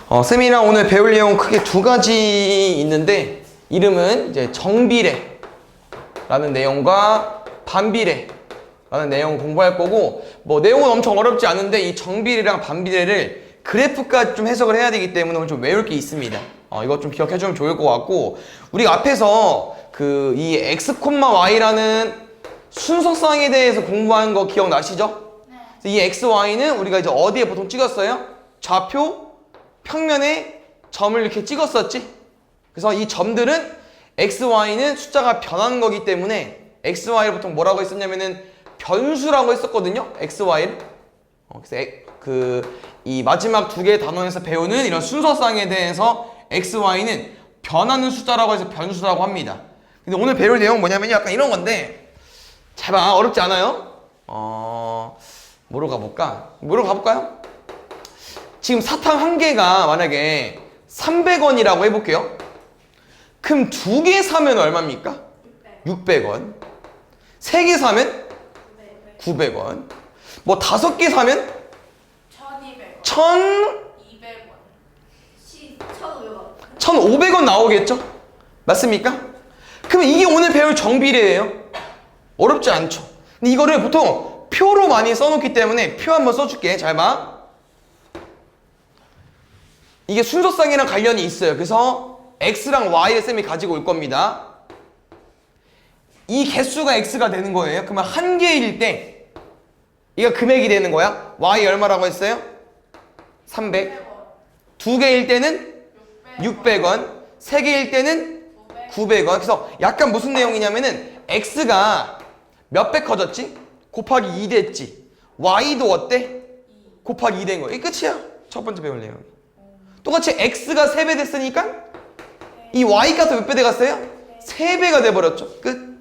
쌤이랑 오늘 배울 내용 크게 두 가지 있는데, 이름은 이제 정비례라는 내용과 반비례라는 내용 공부할 거고, 뭐 내용은 엄청 어렵지 않은데 이 정비례랑 반비례를 그래프까지 좀 해석을 해야 되기 때문에 오늘 좀 외울 게 있습니다. 이거 좀 기억해 주면 좋을 것 같고, 우리가 앞에서 이 x, y라는 순서쌍에 대해서 공부한 거 기억나시죠? 네. 이 x, y는 우리가 이제 어디에 보통 찍었어요? 좌표 평면에 점을 이렇게 찍었었지? 그래서 이 점들은 x, y는 숫자가 변하는 거기 때문에 x, y를 보통 뭐라고 했었냐면은 변수라고 했었거든요. x, y를. 그래서 이 마지막 두 개의 단원에서 배우는 이런 순서쌍에 대해서 x, y는 변하는 숫자라고 해서 변수라고 합니다. 근데 오늘 배울 내용은 뭐냐면 약간 이런 건데, 잘 봐. 어렵지 않아요? 뭐로 가볼까요? 지금 사탕 한 개가 만약에 300원이라고 해볼게요. 그럼 두 개 사면 얼마입니까? 600원. 세 개 사면 900원. 뭐 5개 사면 1200원. 1,500원 나오겠죠? 맞습니까? 그러면 이게 오늘 배울 정비례예요. 어렵지 않죠? 근데 이거를 보통 표로 많이 써놓기 때문에 표 한번 써줄게. 잘 봐. 이게 순서쌍이랑 관련이 있어요. 그래서 x랑 y를 쌤이 가지고 올 겁니다. 이 개수가 x가 되는 거예요. 그러면 한 개일 때 이거 금액이 되는 거야. y 얼마라고 했어요? 300. 두 개일 때는 600원. 세 개일 때는 900원. 그래서 약간 무슨 내용이냐면은 x가 몇 배 커졌지? 곱하기 2 됐지. y도 어때? 곱하기 2 된 거. 이게 끝이야. 첫 번째 배울 내용. 똑같이 x가 3배 됐으니까 이 y값도 몇 배 돼갔어요? 3배가 돼버렸죠. 끝.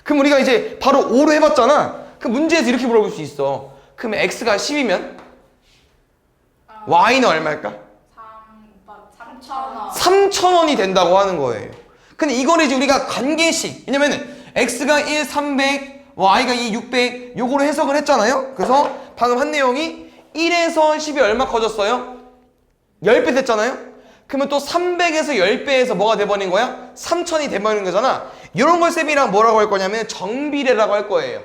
그럼 우리가 이제 바로 5로 해봤잖아. 그럼 문제에서 이렇게 물어볼 수 있어. 그럼 x가 10이면 y는 얼마일까? 3,000원이 된다고 하는 거예요. 근데 이거는 이제 우리가 관계식, 왜냐면은 x가 1, 300, y가 2, 600 요거로 해석을 했잖아요. 그래서 방금 한 내용이 1에서 10이 얼마 커졌어요? 10배 됐잖아요. 그러면 또 300에서 10배에서 뭐가 돼버린 거야? 3,000이 돼버린 거잖아. 이런 걸 쌤이랑 뭐라고 할 거냐면 정비례라고 할 거예요.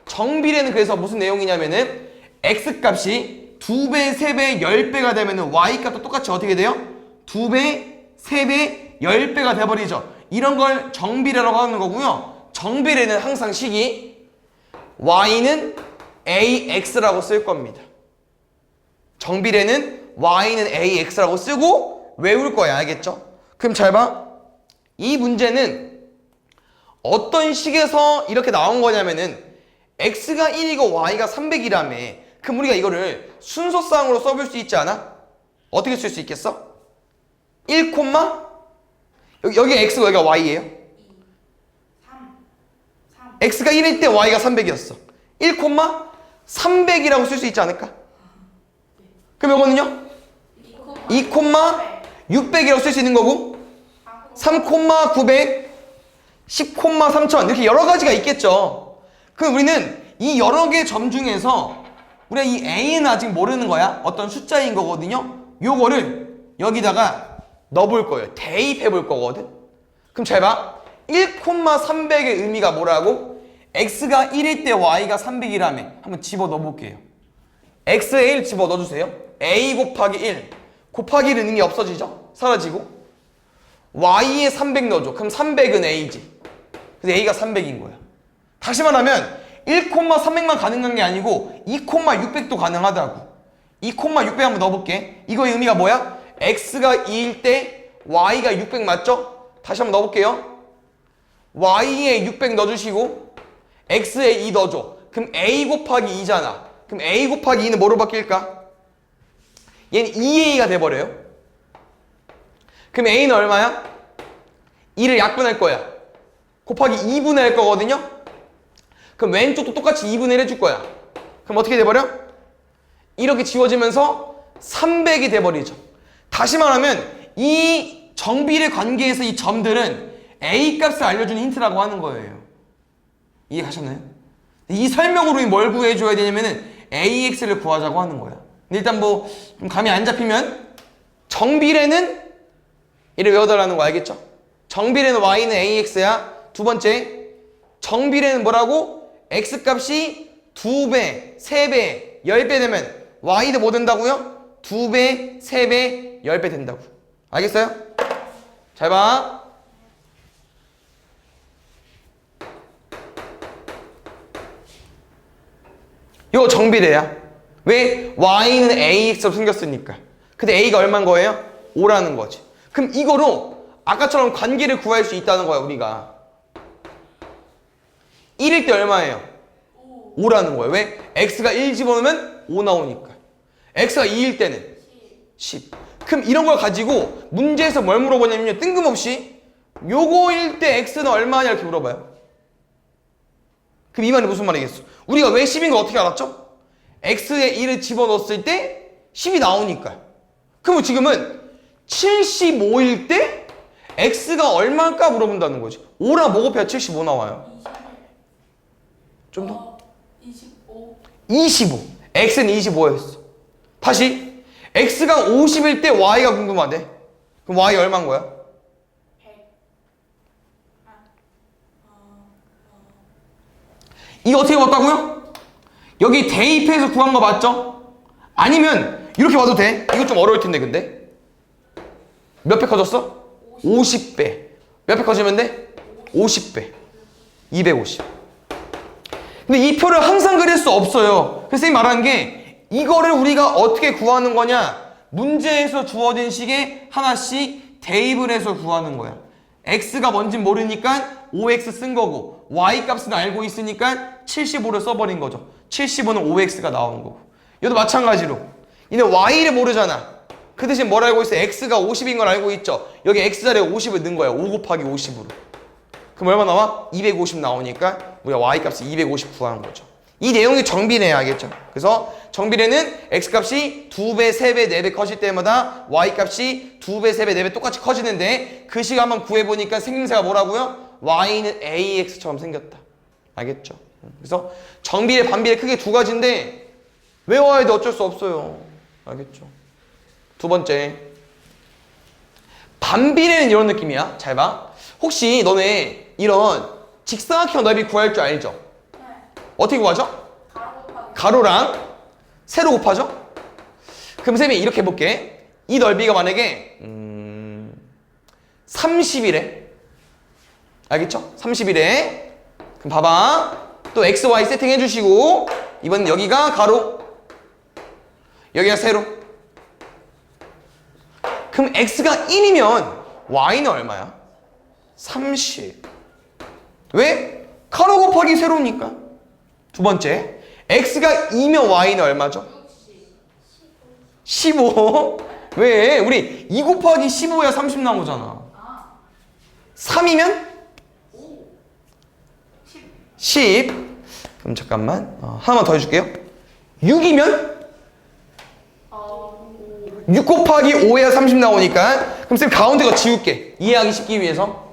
정비례는 그래서 무슨 내용이냐면은 x값이 2배, 3배, 10배가 되면은 y값도 똑같이 어떻게 돼요? 2배, 3배, 10배가 돼버리죠. 이런 걸 정비례라고 하는 거고요. 정비례는 항상 식이 y는 ax라고 쓸 겁니다. 정비례는 y는 ax라고 쓰고 외울 거야. 알겠죠? 그럼 잘 봐. 이 문제는 어떤 식에서 이렇게 나온 거냐면은 x가 1이고 y가 300이라며. 그럼 우리가 이거를 순서쌍으로 써볼 수 있지 않아? 어떻게 쓸 수 있겠어? 1, 여기 x고 여기가 y예요. 3. x가 1일 때 y가 300이었어. 1, 300이라고 쓸 수 있지 않을까? 그럼 이거는요? 2, 600이라고 쓸 수 있는 거고, 3, 900, 10, 3000 이렇게 여러 가지가 있겠죠. 그럼 우리는 이 여러 개의 점 중에서 우리가 이 a는 아직 모르는 거야. 어떤 숫자인 거거든요. 요거를 여기다가 넣어볼 거예요. 대입해 볼 거거든. 그럼 잘 봐. 1, 300의 의미가 뭐라고? x가 1일 때 y가 300이라며. 한번 집어 넣어볼게요. x에 1 집어 넣어주세요. a 곱하기 1. 곱하기 1은 의미 없어지죠? 사라지고. y에 300 넣어줘. 그럼 300은 a지. 그래서 a가 300인 거야. 다시 말하면 1, 300만 가능한 게 아니고 2, 600도 가능하다고. 2, 600 한번 넣어볼게. 이거의 의미가 뭐야? x가 2일 때 y가 600 맞죠? 다시 한번 넣어볼게요. y에 600 넣어주시고 x에 2 넣어줘. 그럼 a 곱하기 2잖아. 그럼 a 곱하기 2는 뭐로 바뀔까? 얘는 2a가 돼버려요. 그럼 a는 얼마야? 2를 약분할 거야. 곱하기 2분의 할 거거든요. 그럼 왼쪽도 똑같이 2분의 1 해줄 거야. 그럼 어떻게 돼버려? 이렇게 지워지면서 300이 돼버리죠. 다시 말하면 이 정비례 관계에서 이 점들은 a 값을 알려주는 힌트라고 하는 거예요. 이해가셨나요? 이 설명으로 뭘 구해줘야 되냐면은 ax를 구하자고 하는 거야. 근데 일단 뭐 좀 감이 안 잡히면 정비례는 이를 외워달라는 거 알겠죠? 정비례는 y는 ax야. 두 번째, 정비례는 뭐라고? x 값이 2배, 3배, 10배 되면 y도 뭐 된다고요? 2배, 3배, 10배 된다고. 알겠어요? 잘 봐. 이거 정비례야. 왜? y는 ax로 생겼으니까. 근데 a가 얼마인 거예요? 5라는 거지. 그럼 이거로 아까처럼 관계를 구할 수 있다는 거야, 우리가. 1일 때 얼마예요? 5라는 거예요. 왜? x가 1 집어넣으면 5 나오니까. x가 2일 때는 10. 그럼 이런 걸 가지고 문제에서 뭘 물어보냐면요. 뜬금없이 요거일 때 x는 얼마냐 이렇게 물어봐요. 그럼 이 말이 무슨 말이겠어? 우리가 왜 10인 거 어떻게 알았죠? x에 1을 집어넣었을 때 10이 나오니까. 그럼 지금은 75일 때 x가 얼마일까 물어본다는 거지. 5랑 뭐 곱해야 75 나와요? 좀 더? 25. x는 25였어. 다시 x가 50일 때 y가 궁금하대. 그럼 y 얼마인 거야? 100. 이거 어떻게 봤다고요? 여기 대입해서 구한 거 맞죠? 아니면 이렇게 봐도 돼. 이거 좀 어려울 텐데 근데 몇 배 커졌어? 50배. 몇 배 커지면 돼? 50배. 250. 근데 이 표를 항상 그릴 수 없어요. 그래서 선생님이 말하는 게 이거를 우리가 어떻게 구하는 거냐? 문제에서 주어진 식에 하나씩 대입을 해서 구하는 거야. x가 뭔진 모르니까 5x 쓴 거고 y 값은 알고 있으니까 75를 써버린 거죠. 75는 5x가 나오는 거고. 얘도 마찬가지로 얘는 y를 모르잖아. 그 대신 뭘 알고 있어? x가 50인 걸 알고 있죠. 여기 x자리에 50을 넣은 거야. 5 곱하기 50으로. 그럼 얼마 나와? 250 나오니까 우리가 y 값을 250 구하는 거죠. 이 내용이 정비례야, 알겠죠? 그래서 정비례는 x 값이 2배, 3배, 4배 커질 때마다 y 값이 2배, 3배, 4배 똑같이 커지는데 그 식 한번 구해보니까 생김새가 뭐라고요? y는 ax처럼 생겼다. 알겠죠? 그래서 정비례, 반비례 크게 두 가지인데 외워야 돼. 어쩔 수 없어요. 알겠죠? 두 번째, 반비례는 이런 느낌이야. 잘 봐. 혹시 너네 이런 직사각형 넓이 구할 줄 알죠? 네. 어떻게 구하죠? 가로 가로랑 세로 곱하죠? 그럼 쌤이 이렇게 해볼게. 이 넓이가 만약에 30이래. 알겠죠? 30이래. 그럼 봐봐. 또 x, y 세팅 해주시고 이번 여기가 가로, 여기가 세로. 그럼 x가 1이면 y는 얼마야? 30. 왜? 가로 곱하기 세로니까. 두 번째, x가 2면 y는 얼마죠? 15. 왜? 우리 2 곱하기 15야 30 나오잖아. 3이면? 10. 그럼 잠깐만 하나만 더 해줄게요. 6이면? 6 곱하기 5에야 30 나오니까 그럼 쌤 가운데 거 지울게. 이해하기 쉽기 위해서.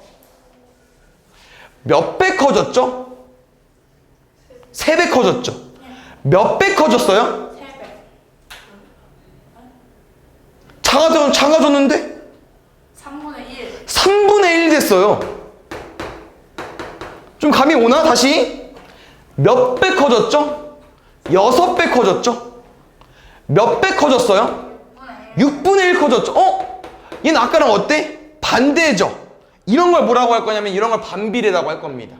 몇 배 커졌죠? 3배 커졌죠? 몇 배 커졌어요? 3배. 작아졌는데? 3분의 1. 3분의 1 됐어요. 좀 감이 오나? 다시. 몇 배 커졌죠? 6배 커졌죠? 몇 배 커졌어요? 6분의 1 커졌죠? 얘는 아까랑 어때? 반대죠? 이런 걸 뭐라고 할 거냐면 이런 걸 반비례라고 할 겁니다.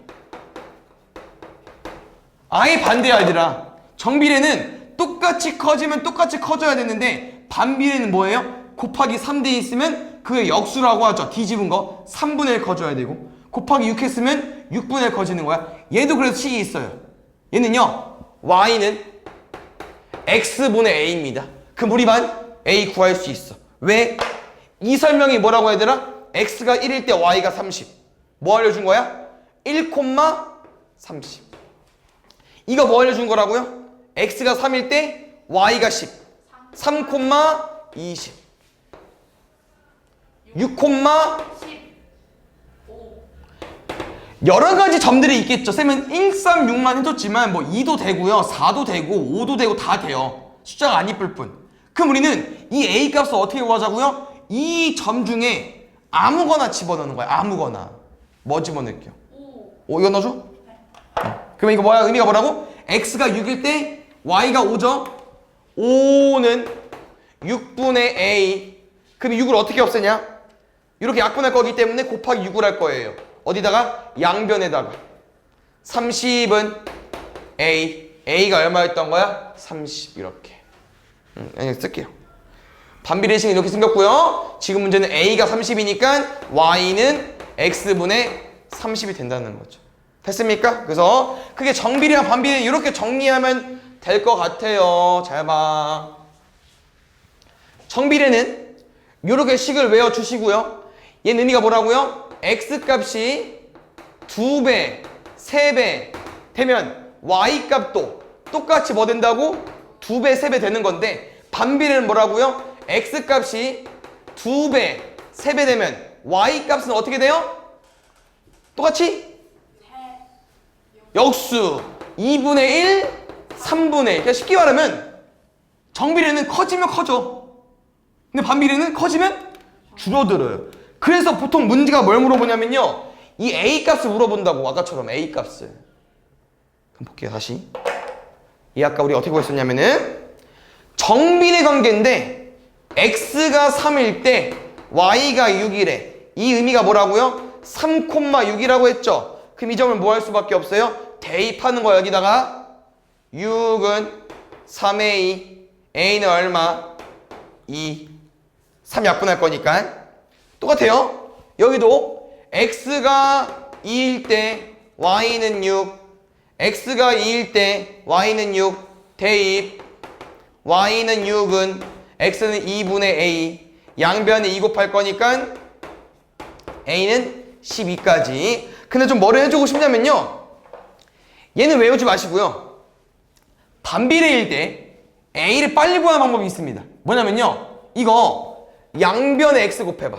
아예 반대야, 얘들아. 정비례는 똑같이 커지면 똑같이 커져야 되는데 반비례는 뭐예요? 곱하기 3대 있으면 그게 역수라고 하죠. 뒤집은 거 3분의 1 커져야 되고 곱하기 6 했으면 6분의 1 커지는 거야. 얘도 그래서 식이 있어요. 얘는요, y는 x분의 a입니다. 그럼 우리 반 a 구할 수 있어. 왜? 이 설명이 뭐라고 해야 되나? x가 1일 때 y가 30. 뭐 알려준 거야? 1,30. 이거 뭐 알려준 거라고요? x가 3일 때 y가 10. 3,20. 6,15. 여러 가지 점들이 있겠죠. 쌤은 1, 3, 6만 해줬지만 뭐 2도 되고요. 4도 되고 5도 되고 다 돼요. 숫자가 안 이쁠 뿐. 그럼 우리는 이 a 값을 어떻게 구하자고요? 이 점 중에 아무거나 집어넣는 거야. 아무거나. 뭐 집어넣을게요? 5 이거 넣어줘? 그러면 이거 뭐야? 의미가 뭐라고? x가 6일 때 y가 5죠? 5는 6분의 a. 그럼 6을 어떻게 없애냐? 이렇게 약분할 거기 때문에 곱하기 6을 할 거예요. 어디다가? 양변에다가. 30은 a가 얼마였던 거야? 30 이렇게. 그냥 쓸게요. 반비례식은 이렇게 생겼고요. 지금 문제는 a가 30이니까 y는 x분의 30이 된다는 거죠. 됐습니까? 그래서 그게 정비례랑 반비례 이렇게 정리하면 될 것 같아요. 잘 봐. 정비례는 이렇게 식을 외워주시고요. 얘는 의미가 뭐라고요? x값이 2배, 3배 되면 y값도 똑같이 뭐 된다고? 2배, 3배 되는 건데 반비례는 뭐라고요? x값이 2배, 3배 되면 y값은 어떻게 돼요? 똑같이? 역수 2분의 1, 3분의 1. 그러니까 쉽게 말하면 정비례는 커지면 커져. 근데 반비례는 커지면 줄어들어요. 그래서 보통 문제가 뭘 물어보냐면요. 이 A값을 물어본다고. 아까처럼 A값을. 그럼 볼게요. 다시. 이 아까 우리 어떻게 보였었냐면은 정비례 관계인데 X가 3일 때 Y가 6이래. 이 의미가 뭐라고요? 3,6이라고 했죠. 그럼 이 점을 뭐 할 수밖에 없어요? 대입하는 거야. 여기다가 6은 3A, A는 얼마? 2. 3 약분할 거니까. 똑같아요. 여기도 x가 2일 때 y는 6, x가 2일 때 y는 6, 대입 y는 6은 x는 2분의 a, 양변에 2 곱할 거니까 a는 12까지. 근데 좀 뭐를 해주고 싶냐면요. 얘는 외우지 마시고요. 반비례일 때 a를 빨리 구하는 방법이 있습니다. 뭐냐면요. 이거 양변에 x 곱해봐.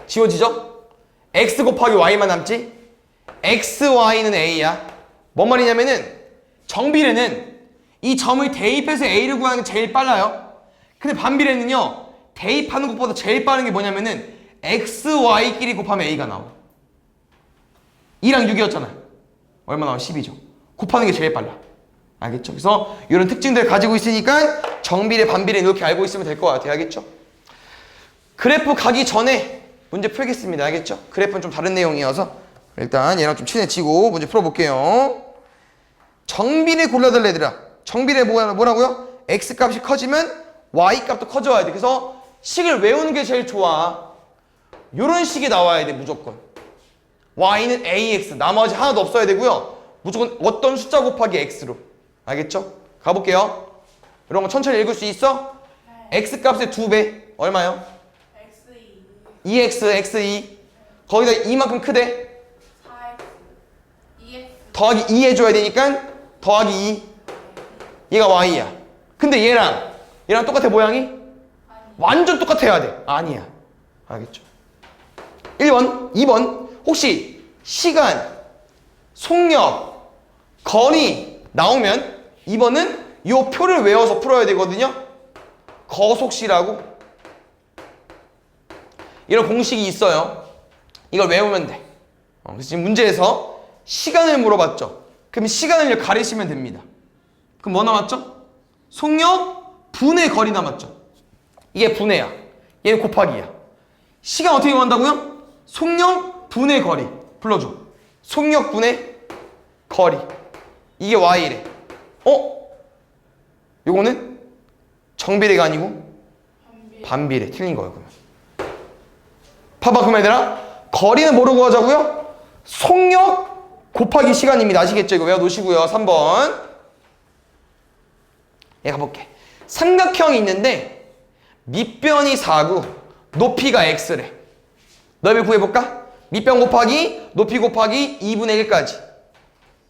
지워지죠? x 곱하기 y만 남지? xy는 a야. 뭔 말이냐면은 정비례는 이 점을 대입해서 a를 구하는 게 제일 빨라요. 근데 반비례는요. 대입하는 것보다 제일 빠른 게 뭐냐면은 xy끼리 곱하면 a가 나와. 2랑 6이었잖아. 얼마 나와? 12죠. 곱하는 게 제일 빨라. 알겠죠? 그래서 이런 특징들 가지고 있으니까 정비례, 반비례 이렇게 알고 있으면 될 것 같아요. 알겠죠? 그래프 가기 전에 문제 풀겠습니다. 알겠죠? 그래프는 좀 다른 내용이어서 일단 얘랑 좀 친해지고 문제 풀어볼게요. 정비례 골라달래 얘들아. 정비례 뭐라고요? x값이 커지면 y값도 커져야 돼. 그래서 식을 외우는 게 제일 좋아. 요런 식이 나와야 돼. 무조건. y는 ax. 나머지 하나도 없어야 되고요. 무조건 어떤 숫자 곱하기 x로. 알겠죠? 가볼게요. 이런 거 천천히 읽을 수 있어? 네. x값의 2배. 얼마요? x2 2x, x2. 거기다 2만큼 크대. 4x 2x 더하기 2 해줘야 되니까 더하기 2. 얘가 y야. 근데 얘랑 똑같아 모양이? 완전 똑같아야 돼. 아니야. 알겠죠? 1번, 2번. 혹시 시간, 속력, 거리 나오면 2번은 이 표를 외워서 풀어야 되거든요. 거속시라고 이런 공식이 있어요. 이걸 외우면 돼. 그래서 지금 문제에서 시간을 물어봤죠. 그럼 시간을 가리시면 됩니다. 그럼 뭐 남았죠? 속력 분의 거리 남았죠. 이게 분해야. 얘는 곱하기야. 시간 어떻게 구한다고요? 속력 분의 거리. 불러줘. 속력 분의 거리. 이게 y래. 요거는 정비례가 아니고 반비례. 틀린 거예요. 그러면. 봐봐 그럼 얘들아. 거리는 뭐로 구하자고요? 속력 곱하기 시간입니다. 아시겠죠? 이거 외워놓으시고요. 3번. 얘 가볼게. 삼각형이 있는데 밑변이 4고 높이가 x래. 넓이 구해볼까? 밑변 곱하기 높이 곱하기 2분의 1까지.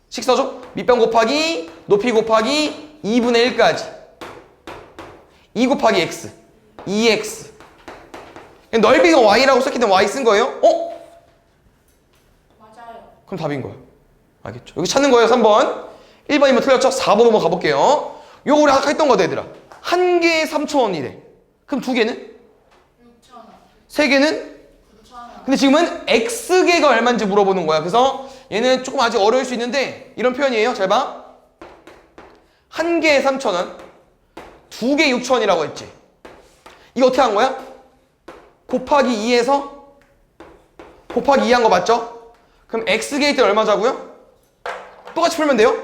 식 써줘. 밑변 곱하기 높이 곱하기 2분의 1까지. 2 곱하기 x. 2x. 넓이가 y라고 썼기 때문에 y 쓴 거예요? 맞아요. 그럼 답인 거예요. 알겠죠? 여기 찾는 거예요. 3번. 1번이면 틀렸죠? 4번 한번 가볼게요. 요거 우리 아까 했던 거다 얘들아. 한 개에 3,000원이래. 그럼 두 개는? 6,000원. 세 개는? 9,000원. 근데 지금은 X개가 얼마인지 물어보는 거야. 그래서 얘는 조금 아직 어려울 수 있는데 이런 표현이에요. 잘 봐. 한 개에 3,000원, 두 개에 6,000원이라고 했지. 이거 어떻게 한 거야? 곱하기 2에서 곱하기 2 한 거 맞죠? 그럼 X개일 때 얼마 자고요? 똑같이 풀면 돼요.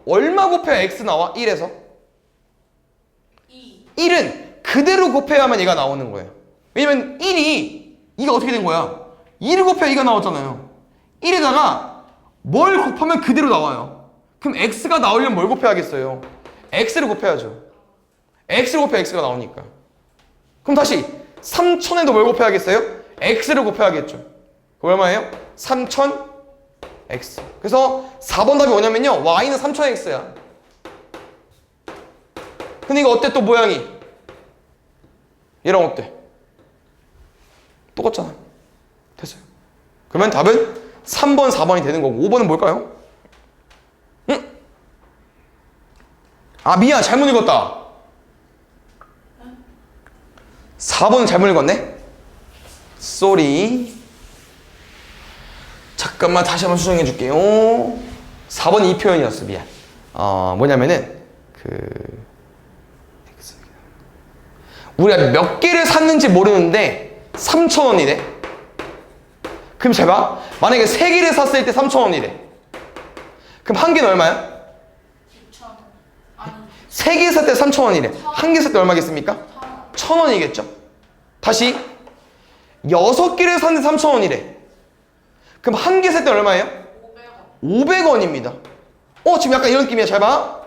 얼마 곱해야 X 나와? 1에서 2. 1은 그대로 곱해야만 얘가 나오는 거예요. 왜냐면 1이 이가 어떻게 된 거야? 2를 곱해야 2가 나왔잖아요. 1에다가 뭘 곱하면 그대로 나와요. 그럼 X가 나오려면 뭘 곱해야겠어요? X를 곱해야죠. X를 곱해야 X가 나오니까. 그럼 다시 3,000에도 뭘 곱해야겠어요? X를 곱해야겠죠. 그럼 얼마예요? 3,000X. 그래서 4번 답이 뭐냐면요, Y는 3,000X야. 근데 이거 어때 또 모양이? 얘랑 어때? 똑같잖아. 됐어요. 그러면 답은 3번, 4번이 되는 거고 5번은 뭘까요? 응? 아 미안, 잘못 읽었다. 4번은 잘못 읽었네. 쏘리. 잠깐만 다시 한번 수정해 줄게요. 4번 이 표현이었어. 미안. 뭐냐면은 우리가 몇 개를 샀는지 모르는데 3,000원이래. 그럼 잘 봐. 만약에 3개를 샀을 때 3,000원이래. 그럼 한 개는 얼마야? 6,000원. 아니. 3개 살 때 3,000원이래. 한 개 살 때 얼마겠습니까? 1,000원이겠죠. 다시 6개를 샀는데 3,000원이래. 그럼 한 개 살 때 얼마예요? 500원. 500원입니다. 지금 약간 이런 느낌이야. 잘 봐.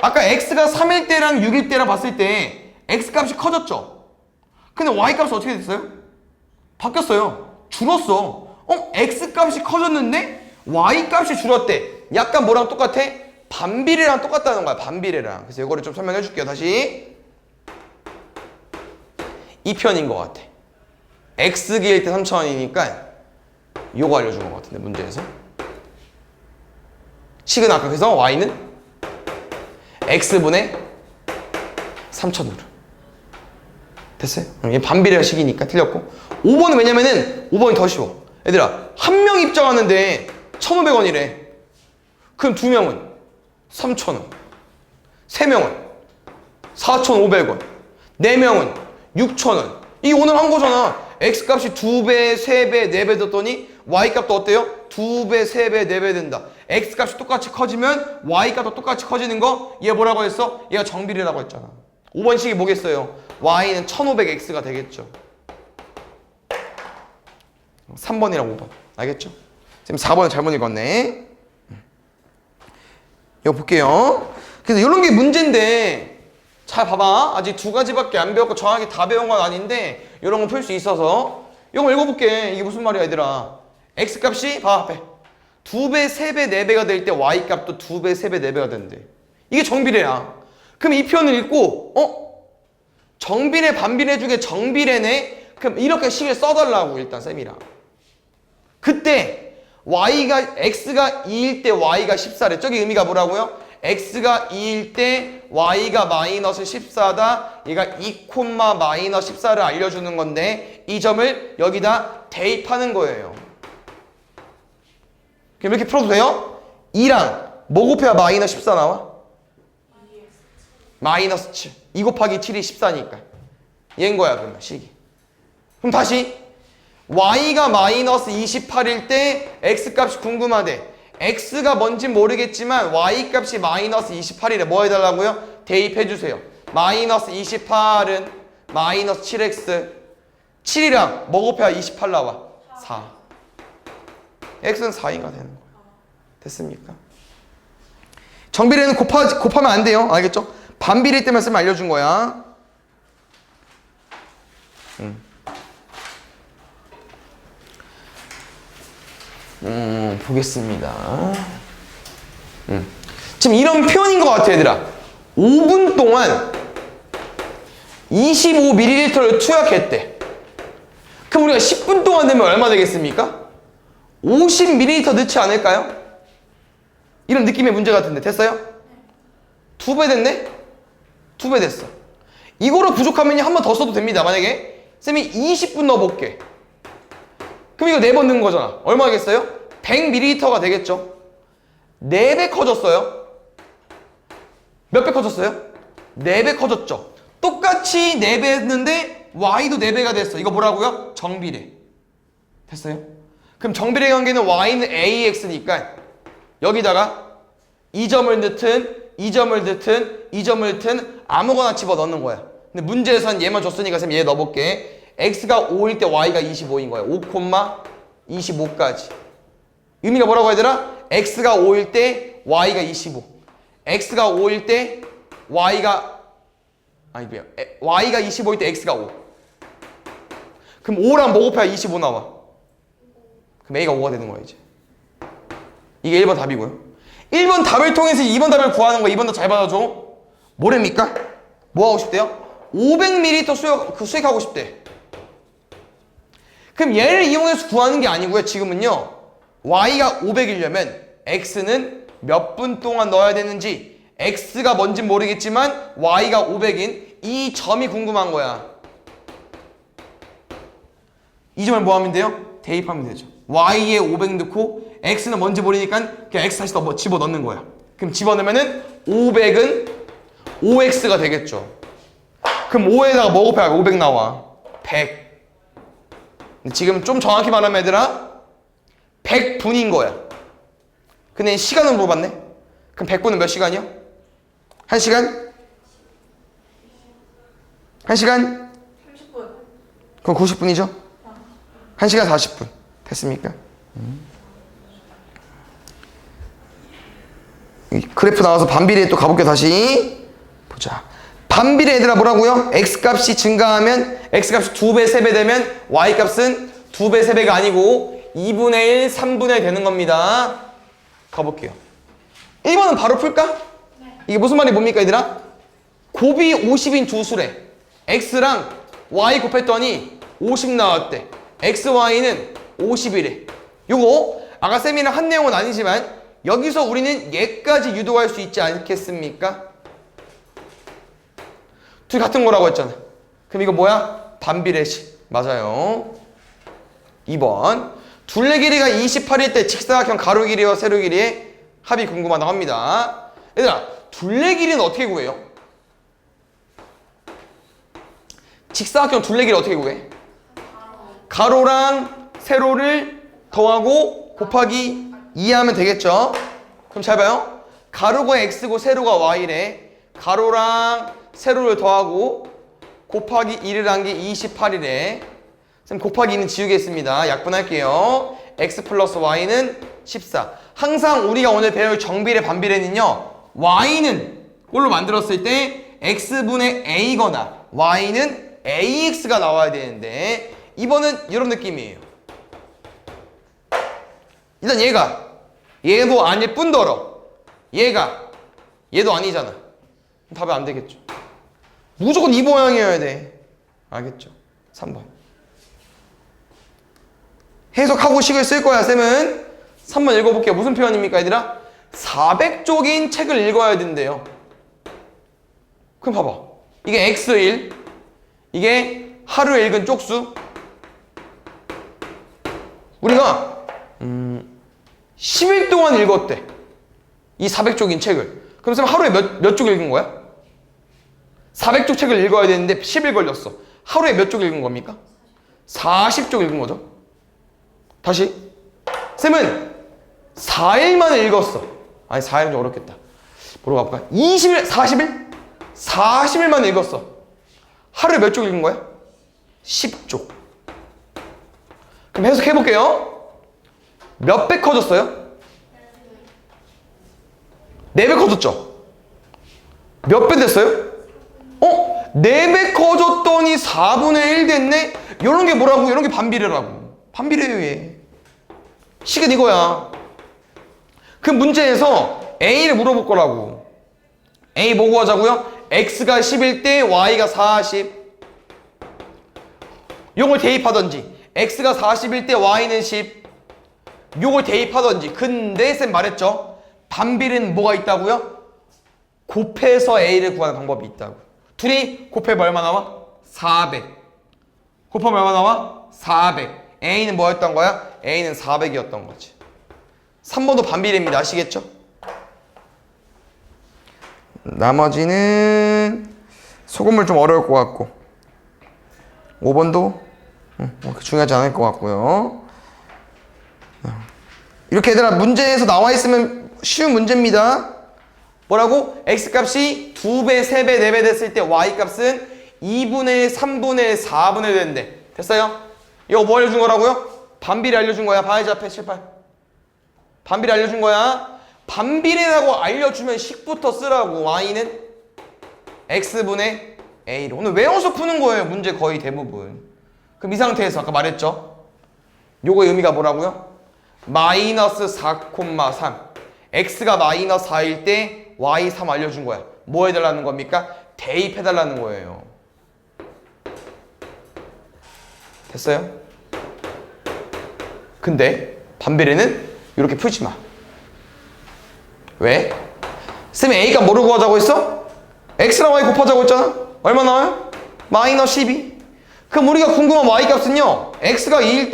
아까 X가 3일 때랑 6일 때랑 봤을 때 X 값이 커졌죠. 근데 Y 값은 어떻게 됐어요? 바뀌었어요. 줄었어. X 값이 커졌는데 Y 값이 줄었대. 약간 뭐랑 똑같아? 반비례랑 똑같다는 거야. 반비례랑. 그래서 이거를 좀 설명해 줄게요. 다시. 이 편인 것 같아. X기일 때 3,000원이니까 요거 알려준 것 같은데 문제에서. 식은 아까 그래서 Y는 X분의 3,000으로. 됐어요? 얘 반비례 식이니까 틀렸고. 5번은 왜냐면은 5번이 더 쉬워. 얘들아, 한 명 입장하는데 1,500원이래. 그럼 2명은 3,000원, 3명은 4,500원, 4명은 6,000원. 이게 오늘 한 거잖아. X값이 2배, 3배, 4배 됐더니 Y값도 어때요? 2배, 3배, 4배 된다. X값이 똑같이 커지면 Y값도 똑같이 커지는 거. 얘 뭐라고 했어? 얘가 정비례라고 했잖아. 5번 식이 뭐겠어요? Y는 1,500X가 되겠죠. 3번이랑 5번. 알겠죠? 지금 4번은 잘못 읽었네. 이거 볼게요. 그래서 이런 게 문제인데, 잘 봐봐. 아직 2가지밖에 안 배웠고 정확히 다 배운 건 아닌데 이런 거 풀 수 있어서 이거 읽어볼게. 이게 무슨 말이야 얘들아. X값이 봐 앞에 2배, 3배, 4배가 될 때 Y값도 2배, 3배, 4배가 된대. 이게 정비례야. 그럼 이 표현을 읽고 정비례, 반비례 중에 정비례네? 그럼 이렇게 식을 써달라고 일단 쌤이랑. 그때 X가 2일 때 Y가 14래. 저기 의미가 뭐라고요? X가 2일 때 Y가 마이너스 14다. 얘가 2, 마이너스 14를 알려주는 건데 이 점을 여기다 대입하는 거예요. 그럼 이렇게 풀어도 돼요? 2랑 뭐 곱해야 마이너스 14 나와? 마이너스 7. 2 곱하기 7이 14니까. 얘인 거야 그러면 식이. 그럼 다시 Y가 마이너스 28일 때 X값이 궁금하대. X가 뭔진 모르겠지만 Y값이 마이너스 28이래. 뭐 해달라고요? 대입해주세요. 마이너스 28은 마이너스 7X. 7이랑 뭐 곱해야 28 나와? 4. X는 4인가 되는 거야. 됐습니까? 정비례는 곱하면 안 돼요. 알겠죠? 반비례 때만 쓰면 알려준 거야. 보겠습니다. 지금 이런 표현인 것 같아 얘들아. 5분 동안 25ml를 투약했대. 그럼 우리가 10분 동안 되면 얼마 되겠습니까? 50ml 넣지 않을까요? 이런 느낌의 문제 같은데 됐어요? 2배 됐네? 2배 됐어. 이거로 부족하면 한 번 더 써도 됩니다. 만약에 쌤이 20분 넣어볼게. 그럼 이거 4번 넣은 거잖아. 얼마겠어요? 100ml가 되겠죠? 4배 커졌어요. 몇 배 커졌어요? 4배 커졌죠. 똑같이 4배 했는데 y도 4배가 됐어. 이거 뭐라고요? 정비례. 됐어요? 그럼 정비례 관계는 y는 ax니까 여기다가 2점을 넣든 2점을 넣든 2점을 넣든 아무거나 집어넣는 거야. 근데 문제에선 얘만 줬으니까 쌤 얘 넣어볼게. x가 5일 때 y가 25인 거야. 5,25까지. 의미가 뭐라고 얘들아? x가 5일 때 y가 25. x가 5일 때 y가 y가 25일 때 x가 5. 그럼 5랑 뭐 곱해야 25 나와? 그럼 a가 5가 되는 거야 이제. 이게 1번 답이고요. 1번 답을 통해서 2번 답을 구하는 거야. 2번 답 잘 받아줘. 뭐랍니까? 뭐 하고 싶대요? 500ml 수액하고 싶대. 그럼 얘를 이용해서 구하는 게 아니고요. 지금은요. y가 500이려면 x는 몇 분 동안 넣어야 되는지, x가 뭔진 모르겠지만 y가 500인 이 점이 궁금한 거야. 이 점을 뭐 하면 돼요? 대입하면 되죠. y에 500 넣고 x는 뭔지 모르니까 그냥 x 다시 집어넣는 거야. 그럼 집어넣으면은 500은 5x가 되겠죠. 그럼 5에다가 뭐 곱해야 500 나와? 100. 지금 좀 정확히 말하면 얘들아 100분인 거야. 근데 시간은 물어봤네. 그럼 100분은 몇 시간이요? 1시간? 1시간? 30분. 그럼 90분이죠? 1시간 40분. 됐습니까? 이 그래프 나와서 반비례 또 가볼게요. 다시 보자. 반비례 얘들아 뭐라고요? x값이 증가하면 x값이 2배, 3배 되면 y값은 2배, 3배가 아니고 2분의 1, 3분의 1 되는 겁니다. 가볼게요. 1번은 바로 풀까? 네. 이게 무슨 말이 뭡니까 얘들아? 곱이 50인 두 수래. x랑 y 곱했더니 50 나왔대. xy는 50이래. 요거 아까 쌤이랑 한 내용은 아니지만 여기서 우리는 얘까지 유도할 수 있지 않겠습니까? 둘이 같은 거라고 했잖아. 그럼 이거 뭐야? 반비례식. 맞아요. 2번. 둘레 길이가 28일 때 직사각형 가로 길이와 세로 길이의 합이 궁금하다고 합니다. 얘들아, 둘레 길이는 어떻게 구해요? 직사각형 둘레 길이 어떻게 구해? 가로랑 세로를 더하고 곱하기 2 하면 되겠죠? 그럼 잘 봐요. 가로가 x고 세로가 y래. 가로랑 세로를 더하고 곱하기 2를 한 게 28이래. 쌤 곱하기 2는 지우겠습니다. 약분할게요. x 플러스 y는 14. 항상 우리가 오늘 배울 정비례 반비례는요. y는 꼴로 만들었을 때 x분의 a거나 y는 ax가 나와야 되는데 이번은 이런 느낌이에요. 일단 얘도 아닐 뿐더러 얘도 아니잖아. 답이 안 되겠죠. 무조건 이 모양이어야 돼. 알겠죠? 3번. 해석하고 식을 쓸 거야, 쌤은. 3번 읽어볼게요. 무슨 표현입니까, 얘들아? 400쪽인 책을 읽어야 된대요. 그럼 봐봐. 이게 x1, 이게 하루에 읽은 쪽수. 우리가 10일 동안 읽었대. 이 400쪽인 책을. 그럼 쌤 하루에 몇 쪽 읽은 거야? 400쪽 책을 읽어야 되는데 10일 걸렸어. 하루에 몇 쪽 읽은 겁니까? 40쪽 읽은 거죠. 다시. 쌤은 4일 만에 읽었어. 아니 4일은 좀 어렵겠다. 뭐로 가볼까? 20일, 40일? 40일 만에 읽었어. 하루에 몇 쪽 읽은 거야? 10쪽. 그럼 해석해볼게요. 몇 배 커졌어요? 4배 커졌죠? 몇 배 됐어요? 4배 커졌더니 4분의 1 됐네? 요런 게 뭐라고? 요런 게 반비례라고. 반비례예요, 얘. 식은 이거야. 그 문제에서 A를 물어볼 거라고. A 뭐 구하자고요? X가 10일 때 Y가 40. 요걸 대입하던지. X가 40일 때 Y는 10. 요걸 대입하던지. 근데 쌤 말했죠? 반비례는 뭐가 있다고요? 곱해서 A를 구하는 방법이 있다고. 둘이 곱해봐 얼마 나와? 400. 곱하면 얼마 나와? 400. A는 뭐였던 거야? A는 400이었던 거지. 3번도 반비례입니다. 아시겠죠? 나머지는 소금물 좀 어려울 것 같고 5번도 그렇게 중요하지 않을 것 같고요. 이렇게 얘들아 문제에서 나와 있으면 쉬운 문제입니다. 뭐라고? X값이 2배, 3배, 4배 됐을 때 Y값은 2분의 1, 3분의 1, 4분의 1 된대. 됐어요? 이거 뭐 알려준 거라고요? 반비례 알려준 거야. 봐야지 앞에 7, 8. 반비례 알려준 거야. 반비례라고 알려주면 식부터 쓰라고. Y는 X분의 A로. 오늘 외워서 푸는 거예요. 문제 거의 대부분. 그럼 이 상태에서 아까 말했죠? 요거의 의미가 뭐라고요? 마이너스 4,3. X가 마이너스 4일 때 Y 3 알려준 거야. 뭐 해달라는 겁니까? 대입해달라는 거예요. 됐어요? 근데 반비례는 이렇게 풀지 마. 왜? 쌤이 A가 뭐를 구하자고 했어? X랑 Y 곱하자고 했잖아? 얼마 나와요? 마이너스 12. 그럼 우리가 궁금한 Y값은요, X가 2일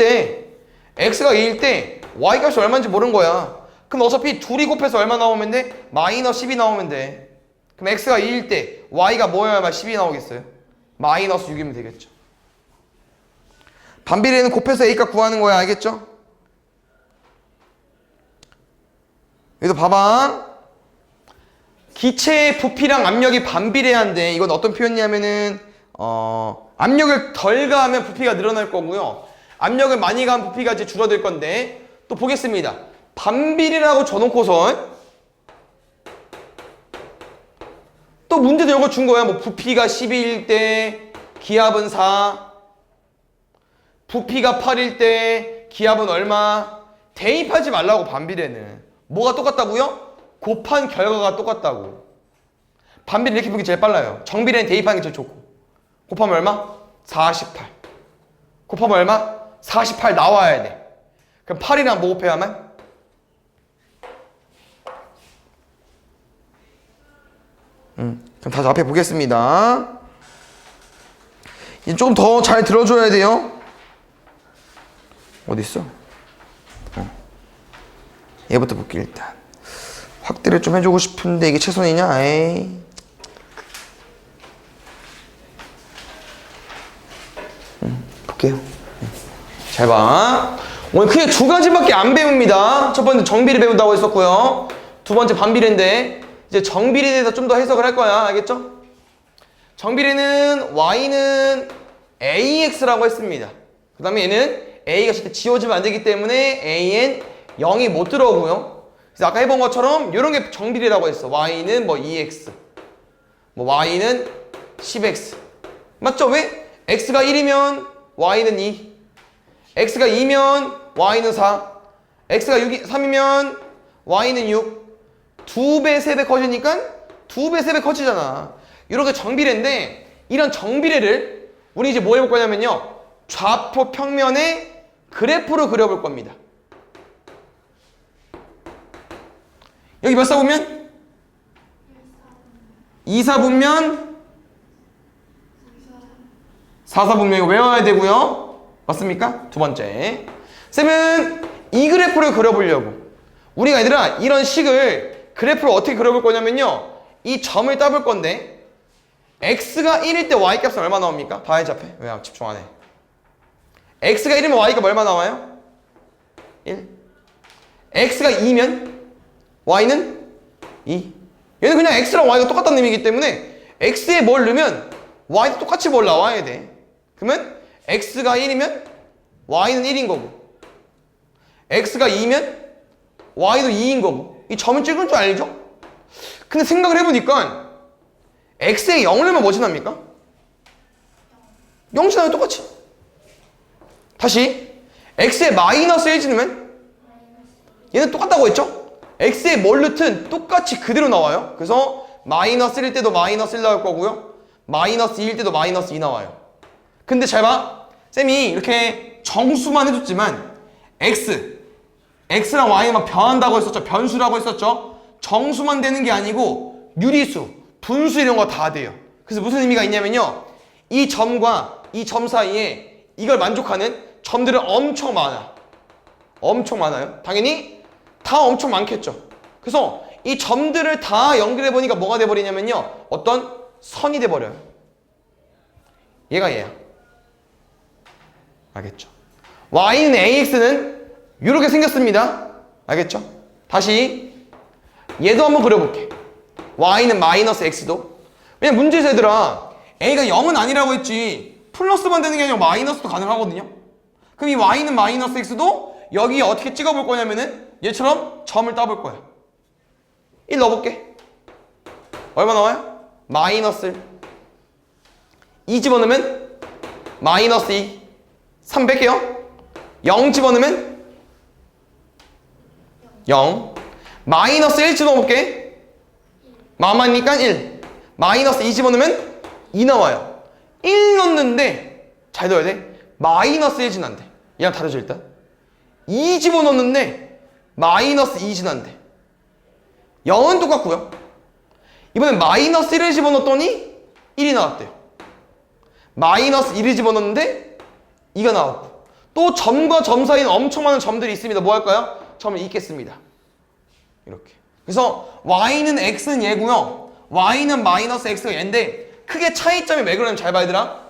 때 Y값이 얼마인지 모르는 거야. 그럼 어차피 둘이 곱해서 얼마 나오면 돼? 마이너스 10이 나오면 돼. 그럼 X가 2일 때 Y가 뭐여야만 10이 나오겠어요? 마이너스 6이면 되겠죠. 반비례는 곱해서 A값 구하는 거야. 알겠죠? 여기도 봐봐. 기체의 부피랑 압력이 반비례한데 이건 어떤 표현이냐면은 압력을 덜 가하면 부피가 늘어날 거고요. 압력을 많이 가하면 부피가 이제 줄어들 건데 또 보겠습니다. 반비례라고 줘놓고선 또 문제도 이거 준 거야. 뭐 부피가 12일 때 기압은 4, 부피가 8일 때 기압은 얼마. 대입하지 말라고. 반비례는 뭐가 똑같다고요? 곱한 결과가 똑같다고. 반비례 이렇게 보기 제일 빨라요. 정비례는 대입하는 게 제일 좋고. 곱하면 얼마? 48. 곱하면 얼마? 48 나와야 돼. 그럼 8이랑 뭐 곱해야만? 그럼 다시 앞에 보겠습니다. 이제 조금 더 잘 들어줘야 돼요. 어디 있어? 얘부터 볼게. 일단 확대를 좀 해주고 싶은데 이게 최선이냐? 에이. 볼게요. 잘 봐. 오늘 크게 두 가지밖에 안 배웁니다. 첫 번째 정비례 배운다고 했었고요. 두 번째 반비례인데 이제 정비례에 대해서 좀 더 해석을 할 거야. 알겠죠? 정비례는 Y는 AX라고 했습니다. 그 다음에 얘는 A가 절대 지워지면 안 되기 때문에 AN 0이 못 들어오고요. 그래서 아까 해본 것처럼 이런 게 정비례라고 했어. Y는 뭐 2X, 뭐 Y는 10X. 맞죠? 왜? X가 1이면 Y는 2, X가 2면 Y는 4, X가 3이면 Y는 6. 2배, 3배 커지니까 2배, 3배 커지잖아. 이렇게 정비례인데 이런 정비례를 우리 이제 뭐 해볼 거냐면요. 좌표 평면에 그래프로 그려볼 겁니다. 여기 몇 사분면? 2사분면 4사분면 이거 외워야 되고요. 맞습니까? 두 번째. 쌤은 이 그래프를 그려보려고. 우리가 얘들아 이런 식을 그래프를 어떻게 그려볼 거냐면요. 이 점을 따볼 건데 X가 1일 때 Y값은 얼마 나옵니까? 봐야지 앞에. 왜 집중 안 해? X가 1이면 Y값 얼마 나와요? 1. X가 2면 Y는 2. 얘는 그냥 X랑 Y가 똑같다는 의미이기 때문에 X에 뭘 넣으면 Y도 똑같이 뭘 나와야 돼. 그러면 X가 1이면 Y는 1인 거고 X가 2면 Y도 2인 거고 이 점을 찍을 줄 알죠? 근데 생각을 해보니까 X에 0을 넣으면 뭐 지납니까? 0 지나요 똑같이. 다시 X에 마이너스 1 지르면 얘는 똑같다고 했죠? X에 뭘 넣든 똑같이 그대로 나와요. 그래서 마이너스 1일 때도 마이너스 1 나올 거고요. 마이너스 2일 때도 마이너스 2 나와요. 근데 잘 봐. 쌤이 이렇게 정수만 해줬지만 X랑 Y만 변한다고 했었죠. 변수라고 했었죠. 정수만 되는 게 아니고 유리수, 분수 이런 거 다 돼요. 그래서 무슨 의미가 있냐면요. 이 점과 이 점 사이에 이걸 만족하는 점들은 엄청 많아. 엄청 많아요. 당연히 다 엄청 많겠죠. 그래서 이 점들을 다 연결해 보니까 뭐가 돼버리냐면요. 어떤 선이 돼버려요. 얘가 얘야. 알겠죠? y는 ax는 이렇게 생겼습니다. 알겠죠? 다시 얘도 한번 그려볼게. y는 마이너스 x도. 왜냐면 문제에서 얘들아 a가 0은 아니라고 했지 플러스만 되는 게 아니라 마이너스도 가능하거든요. 그럼 이 y는 마이너스 x도 여기에 어떻게 찍어볼 거냐면은 얘처럼 점을 따볼 거야. 1 넣어볼게. 얼마 나와요? 마이너스 2 집어넣으면 마이너스 2 3 뺄게요. 0 집어넣으면 0 마이너스 1 집어넣을게. 마마니까 1 마이너스 2 집어넣으면 2 나와요. 1 넣는데 잘 넣어야 돼. 마이너스 1 지난대. 얘랑 다르죠 일단. 2 집어넣는데 마이너스 2 지난대. 0은 똑같고요. 이번엔 마이너스 1을 집어넣었더니 1이 나왔대요. 마이너스 1을 집어넣는데 2가 나왔고 또 점과 점 사이는 엄청 많은 점들이 있습니다. 뭐 할까요? 점을 잇겠습니다. 이렇게. 그래서 y는 x는 얘고요. y는 마이너스 x가 얘인데 크게 차이점이 왜 그러냐면 잘 봐 얘들아.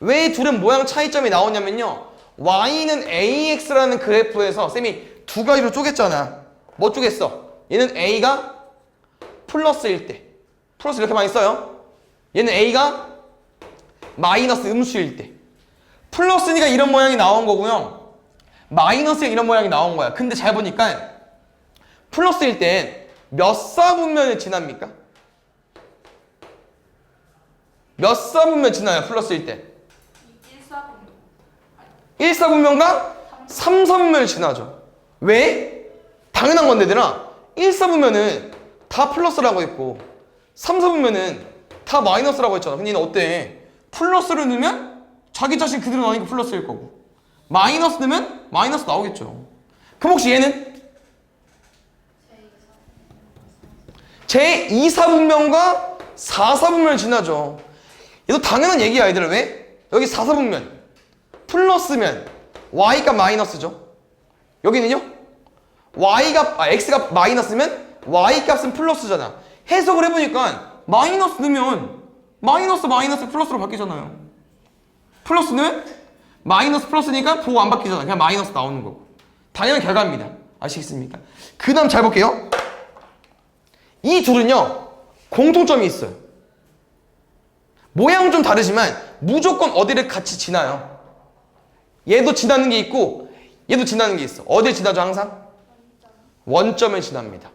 왜 둘은 모양 차이점이 나오냐면요. y는 ax라는 그래프에서 쌤이 두 가지로 쪼갰잖아. 뭐 쪼갰어? 얘는 a가 플러스일 때 플러스 이렇게 많이 써요. 얘는 a가 마이너스 음수일 때 플러스니까 이런 모양이 나온 거고요. 마이너스가 이런 모양이 나온 거야. 근데 잘 보니까 플러스일 땐 몇 사분면을 지납니까? 몇 사분면 지나요? 플러스일 때 1사분면과 3사분면을 지나죠. 왜? 당연한 건데 얘들아 1사분면은 다 플러스라고 했고 3사분면은 다 마이너스라고 했잖아. 근데 얘는 어때? 플러스를 넣으면 자기 자신 그대로 나오니까 플러스일 거고 마이너스 넣으면 마이너스 나오겠죠. 그럼 혹시 얘는? 제 2사분면과 4사분면을 지나죠. 얘도 당연한 얘기야 얘들아. 왜? 여기 4사분면 플러스면 y가 마이너스죠. 여기는요? x가 마이너스면 y 값은 플러스잖아. 해석을 해보니까 마이너스 넣으면 마이너스 플러스로 바뀌잖아요. 플러스 넣으면 마이너스 플러스니까 보고 안 바뀌잖아. 그냥 마이너스 나오는 거고. 당연한 결과입니다. 아시겠습니까? 그 다음 잘 볼게요. 이 둘은요 공통점이 있어요. 모양은 좀 다르지만 무조건 어디를 같이 지나요. 얘도 지나는 게 있고 얘도 지나는 게 있어. 어딜 지나죠 항상? 원점을 지납니다.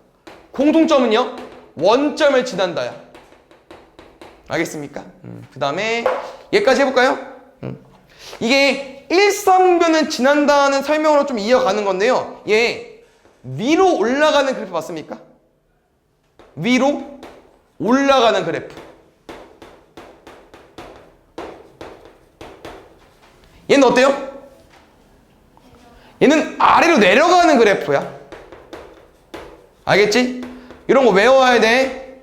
공통점은요 원점을 지난다야. 알겠습니까? 그 다음에 얘까지 해볼까요? 이게 1사분면을 지난다는 설명으로 좀 이어가는 건데요. 얘 위로 올라가는 그래프 맞습니까? 위로 올라가는 그래프. 얘는 어때요? 얘는 아래로 내려가는 그래프야. 알겠지? 이런 거 외워야 돼.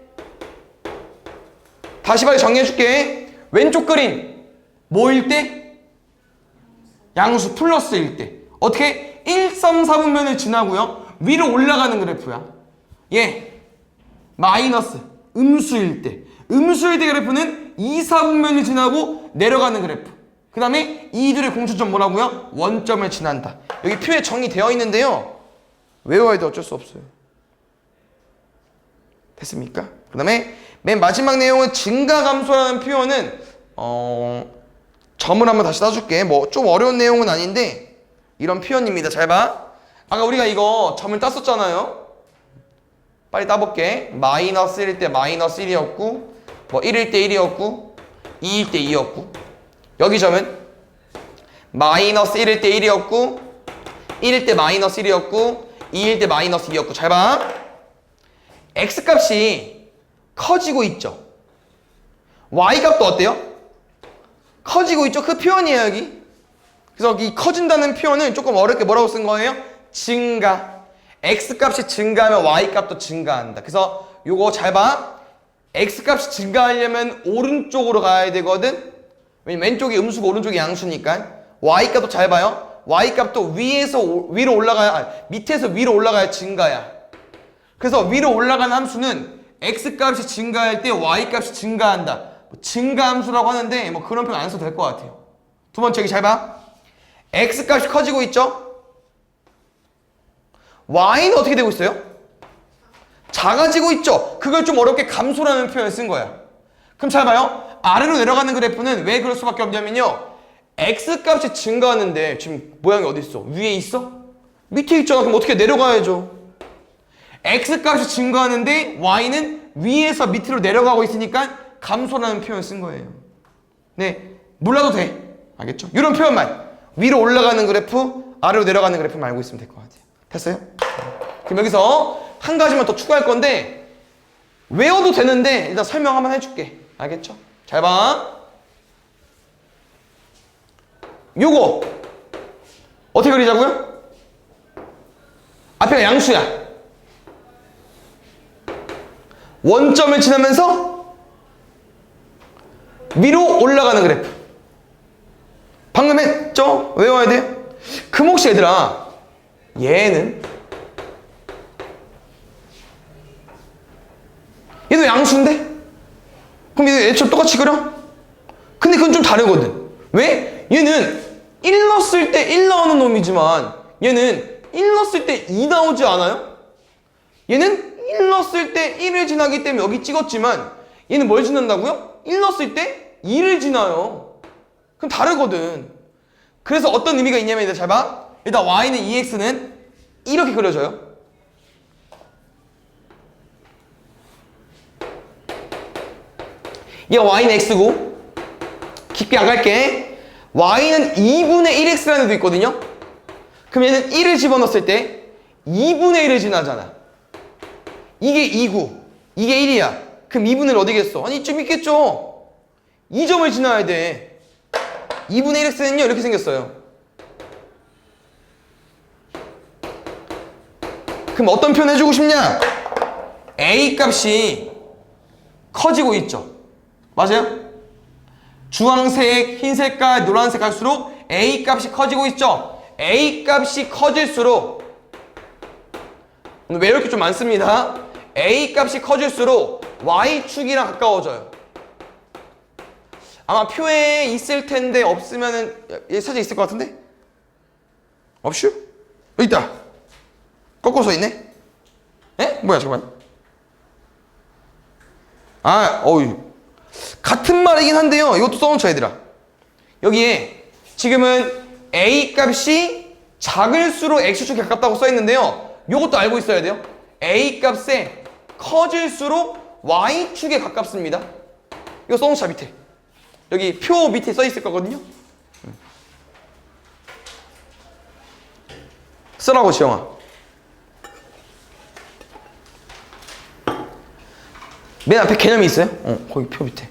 다시 빨리 정리해줄게. 왼쪽 그림 뭐일 때? 양수 플러스일 때. 어떻게? 1, 3, 4분면을 지나고요 위로 올라가는 그래프야. 얘 마이너스 음수일 때. 음수일 때 그래프는 2, 4분면을 지나고 내려가는 그래프. 그 다음에 이 둘의 공통점 뭐라고요? 원점을 지난다. 여기 표에 정리되어 있는데요 외워야 돼. 어쩔 수 없어요. 됐습니까? 그 다음에 맨 마지막 내용은 증가감소라는 표현은 점을 한번 다시 따줄게. 뭐 좀 어려운 내용은 아닌데 이런 표현입니다. 잘 봐. 아까 우리가 이거 점을 땄었잖아요. 빨리 따볼게. 마이너스 1일 때 마이너스 1이었고 뭐 1일 때 1이었고 2일 때 2였고 여기 점은 마이너스 1일 때 1이었고 1일 때 마이너스 1이었고 2일 때 마이너스 2였고 잘 봐. x값이 커지고 있죠. y값도 어때요? 커지고 있죠. 그 표현이에요 여기. 그래서 이 커진다는 표현을 조금 어렵게 뭐라고 쓴 거예요? 증가. x값이 증가하면 y값도 증가한다. 그래서 요거 잘 봐. x값이 증가하려면 오른쪽으로 가야 되거든. 왜냐면 왼쪽이 음수고 오른쪽이 양수니까. y값도 잘 봐요. y값도 위로 올라가야, 밑에서 위로 올라가야 증가야. 그래서 위로 올라가는 함수는 x값이 증가할 때 y값이 증가한다. 증가 함수라고 하는데 뭐 그런 표현 안 써도 될 것 같아요. 두 번째 여기 잘 봐. x값이 커지고 있죠? y는 어떻게 되고 있어요? 작아지고 있죠? 그걸 좀 어렵게 감소라는 표현을 쓴 거야. 그럼 잘 봐요. 아래로 내려가는 그래프는 왜 그럴 수밖에 없냐면요. x값이 증가하는데 지금 모양이 어디 있어? 위에 있어? 밑에 있잖아. 그럼 어떻게 내려가야죠? x값이 증가하는데 y는 위에서 밑으로 내려가고 있으니까 감소라는 표현을 쓴 거예요. 네, 몰라도 돼. 알겠죠? 이런 표현만. 위로 올라가는 그래프, 아래로 내려가는 그래프만 알고 있으면 될 것 같아요. 됐어요? 그럼 여기서 한 가지만 더 추가할 건데 외워도 되는데 일단 설명 한번 해줄게. 알겠죠? 잘 봐. 요거 어떻게 그리자고요? 앞에가 양수야. 원점을 지나면서 위로 올라가는 그래프. 방금 했죠? 외워야 돼요? 그럼 혹시 얘들아 얘는 얘도 양수인데? 그럼 얘처럼 똑같이 그려? 근데 그건 좀 다르거든. 왜? 얘는 1 넣었을 때 1 나오는 놈이지만 얘는 1 넣었을 때 2 나오지 않아요? 얘는 1 넣었을 때 1을 지나기 때문에 여기 찍었지만 얘는 뭘 지난다고요? 1 넣었을 때 2를 지나요. 그럼 다르거든. 그래서 어떤 의미가 있냐면 얘들 잘 봐. 일단 y는 2x는 이렇게 그려져요. 얘가 y는 x고 깊게 안 갈게. y는 2분의 1x라는 애도 있거든요. 그럼 얘는 1을 집어넣었을 때 2분의 1을 지나잖아. 이게 2구, 이게 1이야. 그럼 2분의 1 어디겠어? 아니 이쯤 있겠죠. 2점을 지나야 돼. 2분의 1x는요 이렇게 생겼어요. 그럼 어떤 표현 해주고 싶냐? a 값이 커지고 있죠. 맞아요? 주황색, 흰색깔, 노란색 갈수록 a 값이 커지고 있죠. a 값이 커질수록 오늘 외울 게 좀 많습니다. a 값이 커질수록 y축이랑 가까워져요. 아마 표에 있을 텐데 없으면은 살짝 있을 것 같은데? 없슈? 여기 있다. 꺾어서 있네? 에? 뭐야 잠깐만. 같은 말이긴 한데요. 이것도 써놓자 얘들아. 여기에 지금은 a 값이 작을수록 x축에 가깝다고 써있는데요. 이것도 알고 있어야 돼요. a 값에 커질수록 y축에 가깝습니다. 이거 써놓자 밑에. 여기 표 밑에 써있을 거거든요. 쓰라고 지영아. 맨 앞에 개념이 있어요? 거기 표 밑에.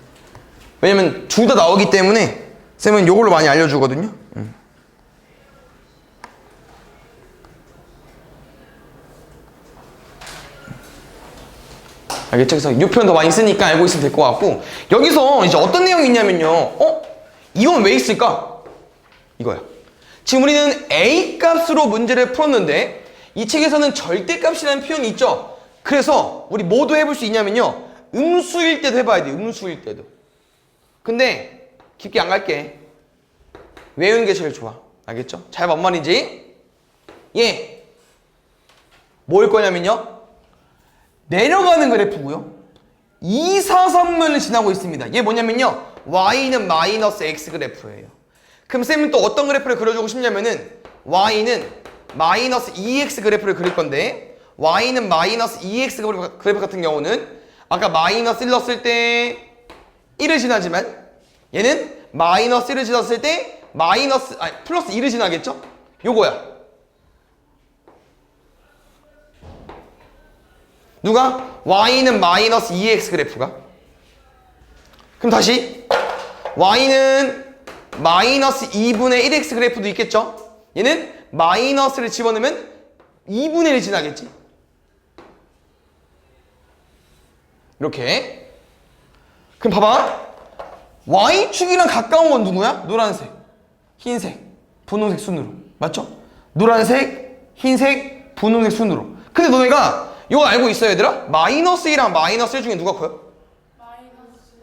왜냐면 둘 다 나오기 때문에 쌤은 요걸로 많이 알려주거든요. 알겠죠? 그래서 이 표현 더 많이 쓰니까 알고 있으면 될 것 같고, 여기서 이제 어떤 내용이 있냐면요. 이건 왜 있을까? 이거야. 지금 우리는 a 값으로 문제를 풀었는데 이 책에서는 절대값이라는 표현이 있죠. 그래서 우리 뭐도 해볼 수 있냐면요. 음수일 때도 해봐야 돼. 음수일 때도. 근데 깊게 안 갈게. 외우는 게 제일 좋아. 알겠죠? 잘 봐. 뭔 말인지. 얘 뭐일 거냐면요. 내려가는 그래프고요. 2, 4, 3면을 지나고 있습니다. 얘 뭐냐면요. y는 마이너스 x 그래프예요. 그럼 쌤은 또 어떤 그래프를 그려주고 싶냐면은 y는 마이너스 2x 그래프를 그릴 건데 y는 마이너스 2x 그래프 같은 경우는 아까 마이너스 1 넣었을 때 1을 지나지만 얘는 마이너스 1을 지났을 때 플러스 2를 지나겠죠? 요거야. 누가? y는 마이너스 2x 그래프가. 그럼 다시 y는 마이너스 2분의 1x 그래프도 있겠죠? 얘는 마이너스를 집어넣으면 2분의 1을 지나겠지? 이렇게. 그럼 봐봐. y축이랑 가까운 건 누구야? 노란색, 흰색, 분홍색 순으로. 맞죠? 노란색, 흰색, 분홍색 순으로. 근데 너네가 이거 알고 있어 얘들아? 마이너스 1이랑 마이너스 1 중에 누가 커요? 마이너스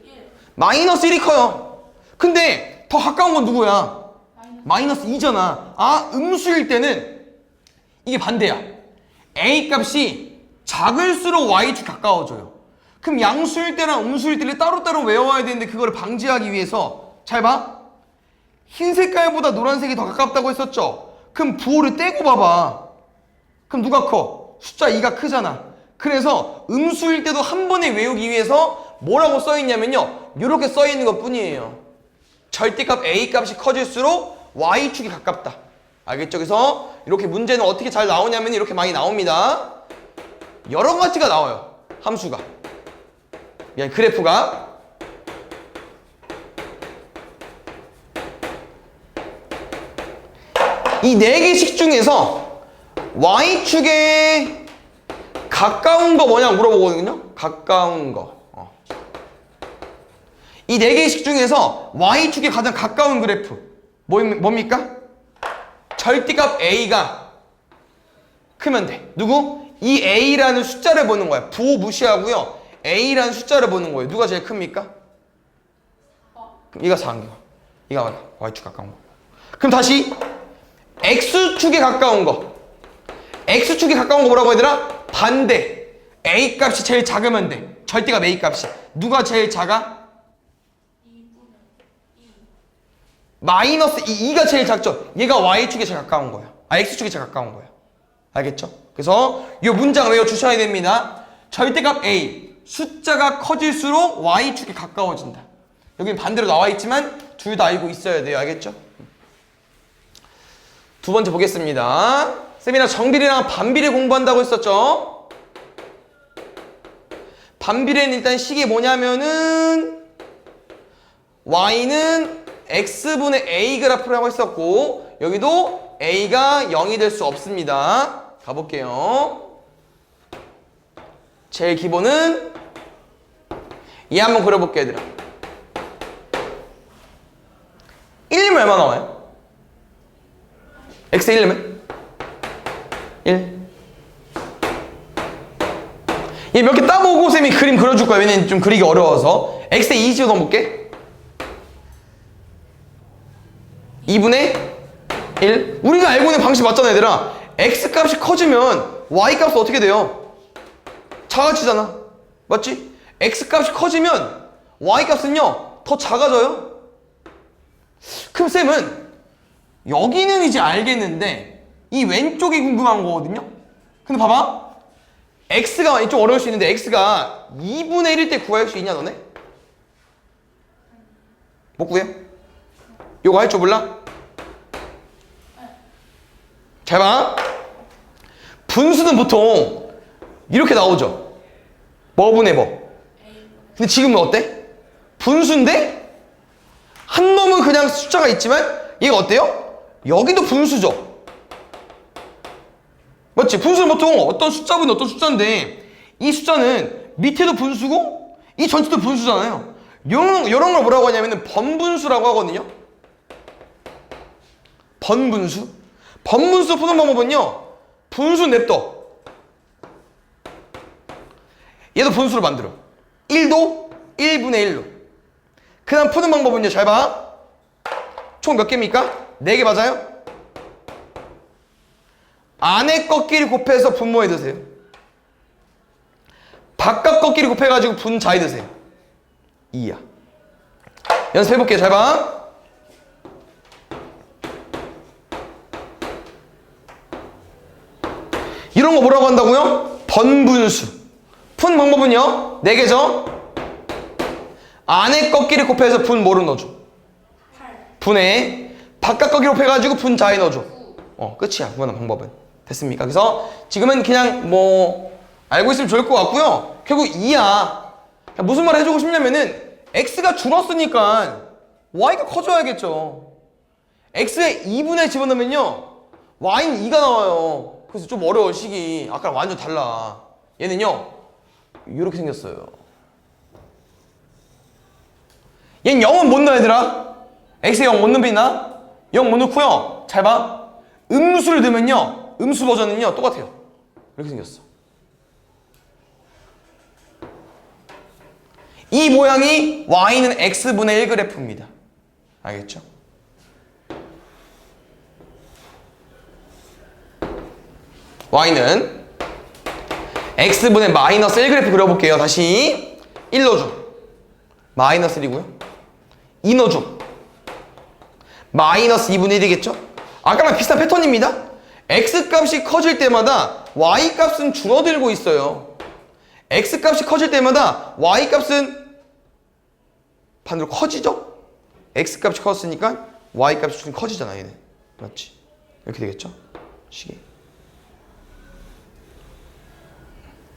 1. 마이너스 1이 커요. 근데 더 가까운 건 누구야? 마이너스 2잖아. 아, 음수일 때는 이게 반대야. A 값이 작을수록 y축 가까워져요. 그럼 양수일 때랑 음수일 때를 따로따로 외워야 되는데 그거를 방지하기 위해서 잘 봐. 흰 색깔보다 노란색이 더 가깝다고 했었죠? 그럼 부호를 떼고 봐봐. 그럼 누가 커? 숫자 2가 크잖아. 그래서 음수일 때도 한 번에 외우기 위해서 뭐라고 써있냐면요. 이렇게 써있는 것 뿐이에요. 절대값 A 값이 커질수록 y축이 가깝다. 알겠죠? 그래서 이렇게 문제는 어떻게 잘 나오냐면 이렇게 많이 나옵니다. 여러 가지가 나와요. 함수가. 그래프가. 이 4개씩 중에서 y축에 가까운 거 뭐냐 물어보거든요. 가까운 거. 이 4개씩 중에서 y축에 가장 가까운 그래프 뭡니까? 절대값 a가 크면 돼. 누구? 이 a라는 숫자를 보는 거야. 부호 무시하고요. a라는 숫자를 보는 거예요. 누가 제일 큽니까? 그럼 이가 4인겨. 이가 y축 가까운 거. 그럼 다시 x축에 가까운 거. x축에 가까운 거 뭐라고 얘들아? 반대. a 값이 제일 작으면 돼. 절대값 a 값이. 누가 제일 작아? 마이너스 2가 제일 작죠? 얘가 y축에 제일 가까운 거야. x축에 제일 가까운 거야. 알겠죠? 그래서 이 문장 외워주셔야 됩니다. 절대값 a. 숫자가 커질수록 y축에 가까워진다. 여기는 반대로 나와 있지만 둘 다 알고 있어야 돼요. 알겠죠? 두 번째 보겠습니다. 쌤이랑 정비례랑 반비례 공부한다고 했었죠? 반비례는 일단 식이 뭐냐면은 y는 x분의 a 그래프라고 했었고 여기도 a가 0이 될 수 없습니다. 가볼게요. 제일 기본은 얘 한번 그려볼게요 얘들아. 1이면 얼마 나와요? x의 1이면? 1. 얘 몇 개 따보고 쌤이 그림 그려줄 거야. 왜냐면 좀 그리기 어려워서. x의 2 집어 넣어볼게. 2분의 1. 우리가 알고 있는 방식 맞잖아 얘들아. x값이 커지면 y값은 어떻게 돼요? 작아지잖아. 맞지? x값이 커지면 y값은요 더 작아져요. 그럼 쌤은 여기는 이제 알겠는데 이 왼쪽이 궁금한 거거든요. 근데 봐봐. x가 좀 어려울 수 있는데 x가 2분의 1일 때 구할 수 있냐 너네? 못 구해? 요거 할 줄 몰라? 잘 봐. 분수는 보통 이렇게 나오죠. 뭐분의 뭐. 근데 지금은 어때? 분수인데 한 놈은 그냥 숫자가 있지만 얘가 어때요? 여기도 분수죠. 맞지? 분수는 보통 어떤 숫자분이 어떤 숫자인데 이 숫자는 밑에도 분수고 이 전체도 분수잖아요. 이런 걸 뭐라고 하냐면 번분수라고 하거든요. 번분수. 번분수 푸는 방법은요. 분수 냅둬. 얘도 분수로 만들어. 1도 1분의 1로. 그 다음 푸는 방법은요. 잘 봐. 총 몇 개입니까? 4개 맞아요? 안에 것끼리 곱해서 분모에 드세요. 바깥 것끼리 곱해가지고 분자에 드세요. 2야. 연습해볼게요. 잘 봐. 이런 거 뭐라고 한다고요? 번분수. 푼 방법은요? 4개죠? 안에 것끼리 곱해서 분 뭐로 넣어줘? 8. 분에 바깥 것끼리 곱해가지고 분자에 넣어줘. 끝이야. 그거는 방법은. 됐습니까? 그래서 지금은 그냥 뭐 알고 있으면 좋을 것 같고요. 결국 2야. 무슨 말 해주고 싶냐면은 x가 줄었으니까 y가 커져야겠죠. x에 2분의 집어넣으면요 y는 2가 나와요. 그래서 좀 어려워 식이. 아까랑 완전 달라. 얘는요 이렇게 생겼어요. 얘는 0은 못 넣어 얘들아. x에 0 못 넣습니다. 0 못 넣고요. 잘 봐. 음수를 넣으면요. 음수 버전은요. 똑같아요. 이렇게 생겼어. 이 모양이 y는 x분의 1 그래프입니다. 알겠죠? y는 x분의 마이너스 1 그래프 그려볼게요. 다시 1 넣어줘. 마이너스 1이고요. 2 넣어줘. 마이너스 2분의 1이겠죠? 아까랑 비슷한 패턴입니다. x값이 커질 때마다 y값은 줄어들고 있어요. x값이 커질 때마다 y값은 반대로 커지죠? x값이 커졌으니까 y값이 좀 커지잖아 얘는. 맞지? 이렇게 되겠죠? 시계.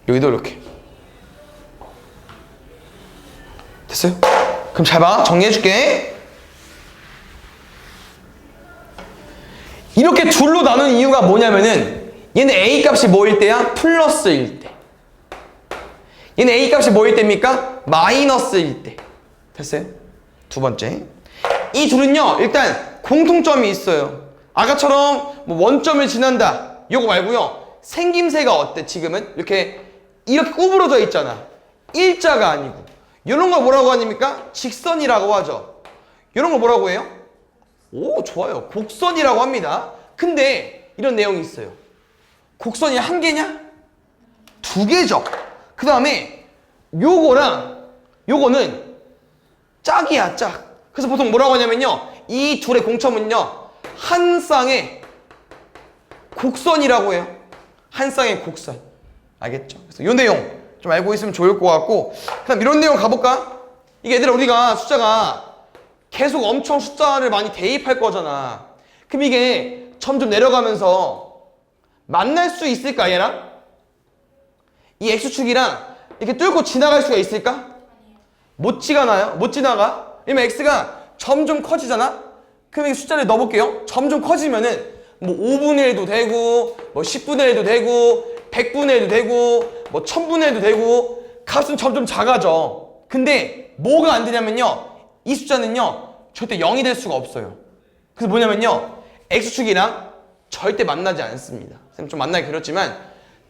여기도 이렇게. 됐어요? 그럼 잘 봐. 정리해줄게. 이렇게 둘로 나눈 이유가 뭐냐면은 얘는 a 값이 뭐일 때야? 플러스일 때. 얘는 a 값이 뭐일 때입니까? 마이너스일 때. 됐어요? 두 번째. 이 둘은요 일단 공통점이 있어요. 아까처럼 뭐 원점을 지난다 요거 말고요. 생김새가 어때? 지금은 이렇게 구부러져 있잖아. 일자가 아니고. 이런 걸 뭐라고 하십니까? 직선이라고 하죠. 이런 걸 뭐라고 해요? 오, 좋아요. 곡선이라고 합니다. 근데 이런 내용이 있어요. 곡선이 한 개냐? 두 개죠. 그 다음에 요거랑 요거는 짝이야, 짝. 그래서 보통 뭐라고 하냐면요. 이 둘의 공점은요. 한 쌍의 곡선이라고 해요. 한 쌍의 곡선. 알겠죠? 그래서 요 내용 좀 알고 있으면 좋을 것 같고, 그다음 이런 내용 가볼까? 이게 얘들아 우리가 숫자가 계속 엄청 숫자를 많이 대입할 거잖아. 그럼 이게 점점 내려가면서 만날 수 있을까 얘랑? 이 x축이랑 이렇게 뚫고 지나갈 수가 있을까? 못 지나가요? 못 지나가? 왜냐면 x가 점점 커지잖아? 그럼 이 숫자를 넣어볼게요. 점점 커지면은 뭐 5분의 1도 되고 뭐 10분의 1도 되고 100분의 1도 되고 뭐 1000분의 1도 되고 값은 점점 작아져. 근데 뭐가 안 되냐면요. 이 숫자는요. 절대 0이 될 수가 없어요. 그래서 뭐냐면요. x축이랑 절대 만나지 않습니다. 선생님 좀 만나기 그렇지만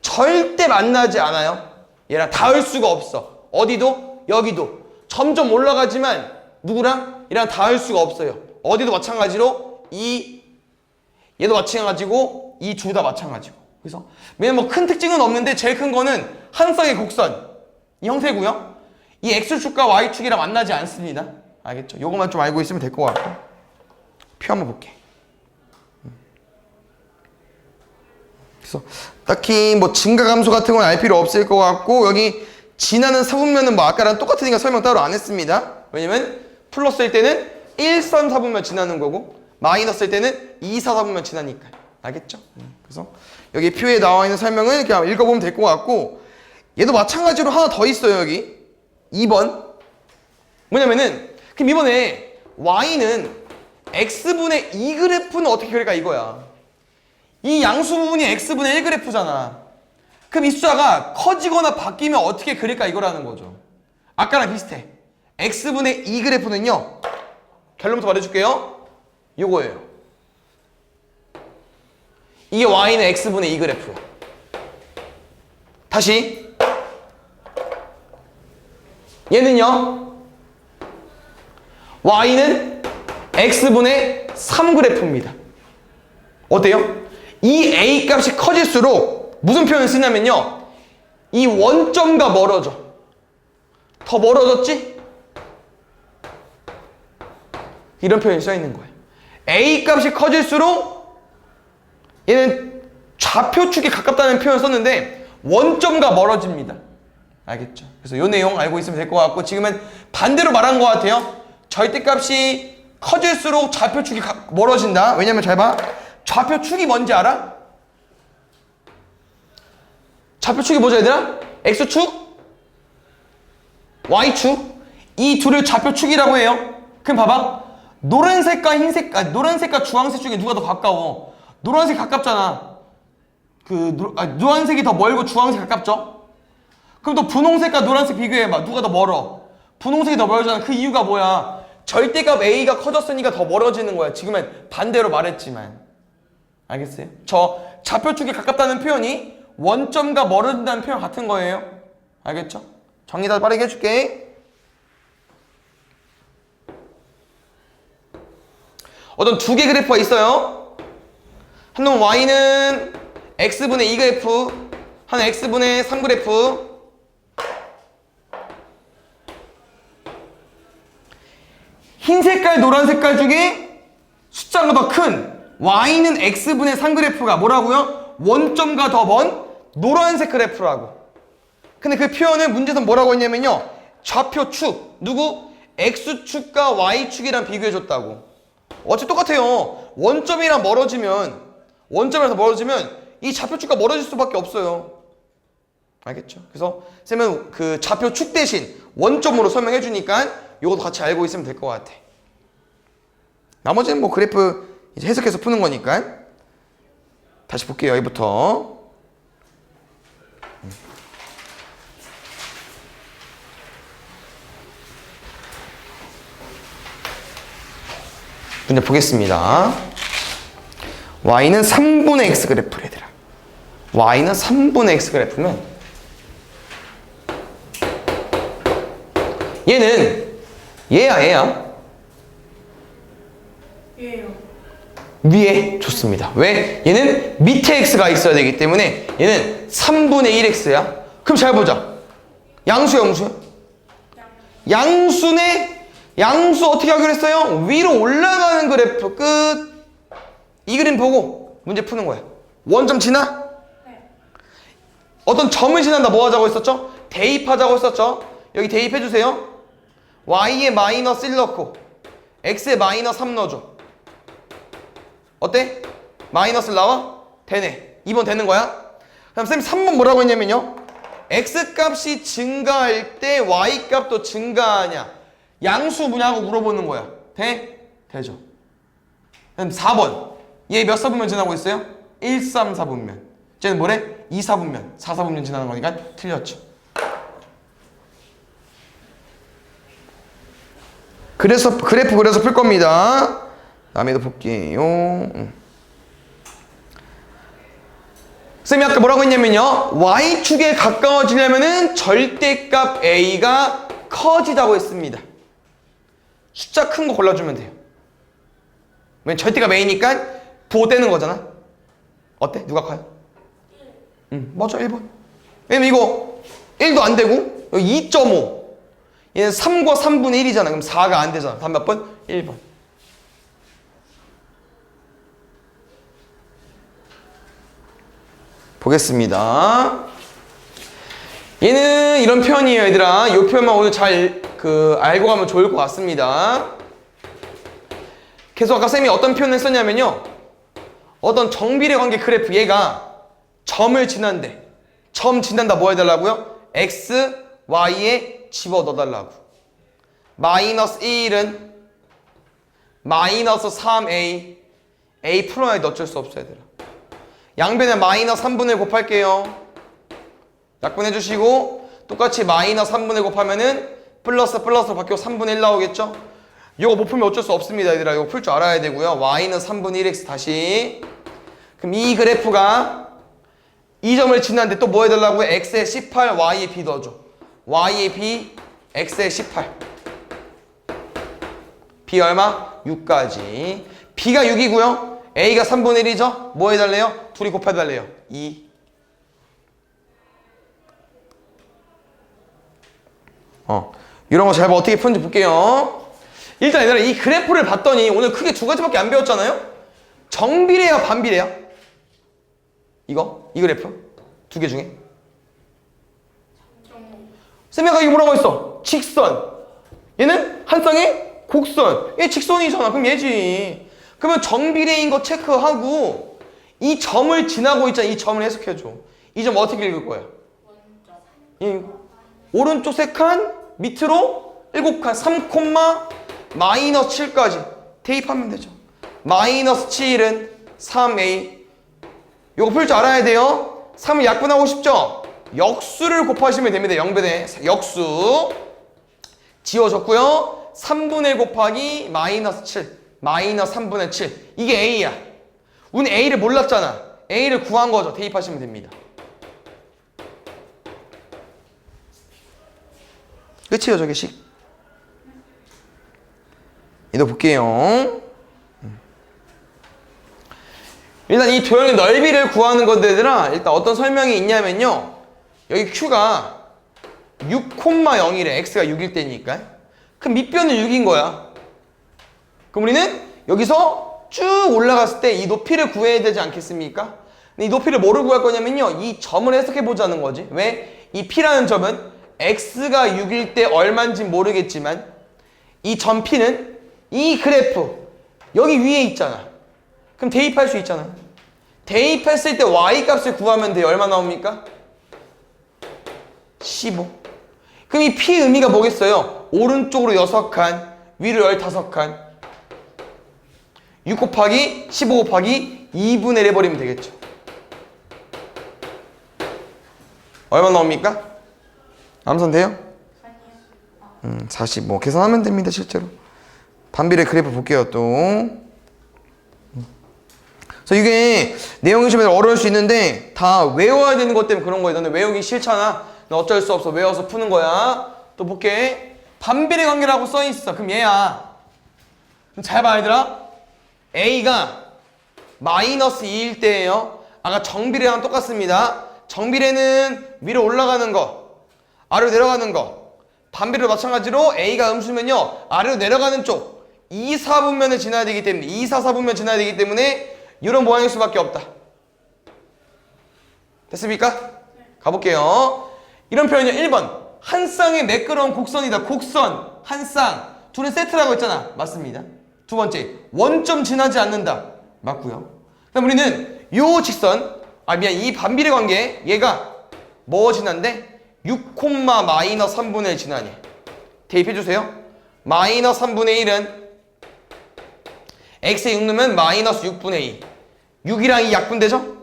절대 만나지 않아요. 얘랑 닿을 수가 없어. 어디도 여기도 점점 올라가지만 누구랑? 얘랑 닿을 수가 없어요. 어디도 마찬가지로 얘도 마찬가지고 이 둘 다 마찬가지고. 그래서 왜냐면 뭐 큰 특징은 없는데 제일 큰 거는 한 쌍의 곡선 이 형태고요. 이 x축과 y축이랑 만나지 않습니다. 알겠죠? 요것만 좀 알고 있으면 될 것 같고. 표 한번 볼게. 그래서 딱히 뭐 증가 감소 같은 건 알 필요 없을 것 같고, 여기 지나는 사분면은 뭐 아까랑 똑같으니까 설명 따로 안 했습니다. 왜냐면 플러스일 때는 1, 3, 4분면 지나는 거고 마이너스일 때는 2, 4, 4분면 지나니까. 알겠죠? 그래서 여기 표에 나와 있는 설명을 그냥 읽어보면 될 것 같고, 얘도 마찬가지로 하나 더 있어요. 여기 2번 뭐냐면은 그럼 이번에 y는 x분의 2 그래프는 어떻게 그릴까 이거야. 이 양수 부분이 x분의 1 그래프잖아. 그럼 이 숫자가 커지거나 바뀌면 어떻게 그릴까 이거라는 거죠. 아까랑 비슷해. x분의 2 그래프는요. 결론부터 말해줄게요. 요거예요. 이게 y는 x분의 2 그래프야. 다시 얘는요. y는 x분의 3 그래프입니다. 어때요? 이 a 값이 커질수록 무슨 표현을 쓰냐면요. 이 원점과 멀어져. 더 멀어졌지? 이런 표현이 써있는 거예요. a 값이 커질수록 얘는 좌표축에 가깝다는 표현을 썼는데 원점과 멀어집니다. 알겠죠? 그래서 이 내용 알고 있으면 될 것 같고, 지금은 반대로 말한 것 같아요. 절대값이 커질수록 좌표축이 멀어진다. 왜냐면 잘 봐. 좌표축이 뭔지 알아? 좌표축이 뭐죠 얘들아? x축, y축. 이 둘을 좌표축이라고 해요. 그럼 봐봐. 노란색과 흰색, 노란색과 주황색 중에 누가 더 가까워? 노란색 가깝잖아. 노란색이 더 멀고 주황색 가깝죠? 그럼 또 분홍색과 노란색 비교해봐. 누가 더 멀어? 분홍색이 더 멀잖아. 그 이유가 뭐야? 절대값 A가 커졌으니까 더 멀어지는 거야. 지금은 반대로 말했지만. 알겠어요? 저 좌표축에 가깝다는 표현이 원점과 멀어진다는 표현 같은 거예요. 알겠죠? 정리 다 빠르게 해줄게. 어떤 두 개 그래프가 있어요. 한 놈은 y는 x분의 2 그래프, 하나 x분의 3 그래프. 흰 색깔, 노란 색깔 중에 숫자가 더 큰 y는 x분의 3 그래프가 뭐라고요? 원점과 더 먼 노란색 그래프라고. 근데 그 표현을 문제에서 뭐라고 했냐면요. 좌표축, 누구? x축과 y축이랑 비교해줬다고. 어차피 똑같아요. 원점이랑 원점에서 멀어지면 이 좌표축과 멀어질 수밖에 없어요. 알겠죠? 그래서 쌤은 그 좌표축 대신 원점으로 설명해 주니까 이것도 같이 알고 있으면 될 것 같아. 나머지는 뭐 그래프 이제 해석해서 푸는 거니까. 다시 볼게요. 여기부터. 문제 보겠습니다. y는 3분의 x 그래프를 얘들아. y는 3분의 x 그래프면 얘는 얘야 예요. 위에. 좋습니다. 왜? 얘는 밑에 x가 있어야 되기 때문에 얘는 3분의 1x야. 그럼 잘 보자. 양수야 음수야? 양수 어떻게 하기로 했어요? 위로 올라가는 그래프. 끝. 이 그림 보고 문제 푸는 거야. 원점 지나? 네. 어떤 점을 지난다. 뭐 하자고 했었죠? 대입하자고 했었죠? 여기 대입해주세요. y에 마이너스 1 넣고 x에 마이너스 3 넣어줘. 어때? 마이너스 나와? 되네. 2번 되는 거야? 그럼 쌤 3번 뭐라고 했냐면요. x값이 증가할 때 y값도 증가하냐. 양수 뭐냐고 물어보는 거야. 돼? 되죠. 그럼 4번. 얘 몇 사분면 지나고 있어요? 1, 3, 4분면. 쟤는 뭐래? 2, 4분면. 4, 4분면 지나는 거니까 틀렸죠. 그래서 그래프 그려서 풀 겁니다. 다음에도 볼게요. 쌤이 아까 뭐라고 했냐면요. y축에 가까워지려면은 절대값 a가 커지자고 했습니다. 숫자 큰 거 골라주면 돼요. 왜냐면 절대값 a니까 부호되는 거잖아. 어때? 누가 커요? 맞아. 1번. 왜냐면 이거 1도 안 되고 여기 2.5. 얘는 3과 3분의 1이잖아. 그럼 4가 안 되잖아. 다음 몇 번? 1번. 보겠습니다. 얘는 이런 표현이에요, 얘들아. 이 표현만 오늘 잘 알고 가면 좋을 것 같습니다. 계속 아까 쌤이 어떤 표현을 썼냐면요. 어떤 정비례 관계 그래프 얘가 점을 지난대. 점 지난다 뭐 해달라고요? x, y에 집어 넣어달라고. 마이너스 1은 마이너스 3a a 풀어야 돼. 어쩔 수 없어 얘들아. 양변에 마이너스 3분의 1 곱할게요. 약분해 주시고 똑같이 마이너스 3분의 1 곱하면은 플러스 바뀌고 3분의 1 나오겠죠? 이거 못 풀면 어쩔 수 없습니다 얘들아. 이거 풀 줄 알아야 되고요. y는 3분의 1x 다시. 그럼 이 그래프가 이 점을 지났는데 또 뭐 해달라고요? x에 18, y에 b 넣어줘. y에 b, x에 18. b 얼마? 6까지. b가 6이고요. a가 3분의 1이죠? 뭐 해달래요? 둘이 곱해달래요. 2. 이런 거 잘 봐. 어떻게 푸는지 볼게요. 일단 얘들아 이 그래프를 봤더니 오늘 크게 두 가지밖에 안 배웠잖아요? 정비례야 반비례야? 이 그래프? 두 개 중에? 쌤이 아까 이거 뭐라고 했어? 직선. 얘는 한 쌍의 곡선. 얘 직선이잖아. 그럼 얘지. 그러면 정비례인 거 체크하고 이 점을 지나고 있잖아. 이 점을 해석해줘. 이 점 어떻게 읽을 거야? 오른쪽 3칸 밑으로 7칸 3, 마이너스 7까지 대입하면 되죠. 마이너스 7은 3a. 요거 풀 줄 알아야 돼요. 3을 약분하고 싶죠? 역수를 곱하시면 됩니다. 0변의 역수 지워졌고요. 3분의 1 곱하기 마이너스 7 마이너스 3분의 7 이게 A야. 우리 A를 몰랐잖아. A를 구한 거죠. 대입하시면 됩니다. 끝이에요 저게식. 이거 볼게요. 일단 이 도형의 넓이를 구하는 건데 얘들아 일단 어떤 설명이 있냐면요. 여기 Q가 6,0이래. X가 6일 때니까. 그럼 밑변은 6인 거야. 그럼 우리는 여기서 쭉 올라갔을 때 이 높이를 구해야 되지 않겠습니까? 근데 이 높이를 뭐를 구할 거냐면요. 이 점을 해석해 보자는 거지. 왜? 이 P라는 점은 X가 6일 때 얼마인지 모르겠지만 이 점 P는 이 그래프 여기 위에 있잖아. 그럼 대입할 수 있잖아. 대입했을 때 Y 값을 구하면 돼요. 얼마 나옵니까? 15. 그럼 이 P 의미가 뭐겠어요? 오른쪽으로 6칸, 위로 15칸. 6 곱하기 15 곱하기 2분의 1 해버리면 되겠죠. 얼마 나옵니까? 암산 돼요? 40. 뭐 계산하면 됩니다 실제로. 반비례 그래프 볼게요 또. 그래서 이게 내용이 좀 어려울 수 있는데 다 외워야 되는 것 때문에 그런 거예요. 너네 외우기 싫잖아. 너 어쩔 수 없어. 외워서 푸는 거야. 또 볼게. 반비례 관계라고 써있어. 그럼 얘야. 그럼 잘 봐 얘들아. A가 마이너스 2일 때예요. 아까 정비례랑 똑같습니다. 정비례는 위로 올라가는 거, 아래로 내려가는 거. 반비례도 마찬가지로 A가 음수면요. 아래로 내려가는 쪽 2, 4분면을 지나야 되기 때문에 2, 4, 4분면 지나야 되기 때문에 이런 모양일 수밖에 없다. 됐습니까? 가볼게요. 이런 표현이요. 1번. 한 쌍의 매끄러운 곡선이다. 곡선, 한 쌍. 둘은 세트라고 했잖아. 맞습니다. 두 번째. 원점 지나지 않는다. 맞고요. 그럼 우리는 요 직선, 이 반비례 관계 얘가 뭐 지난데? 6, 마이너스 3분의 1 지나니. 대입해주세요. 마이너스 3분의 1은 x에 6 넣으면 마이너스 6분의 2. 6이랑 2 약분되죠?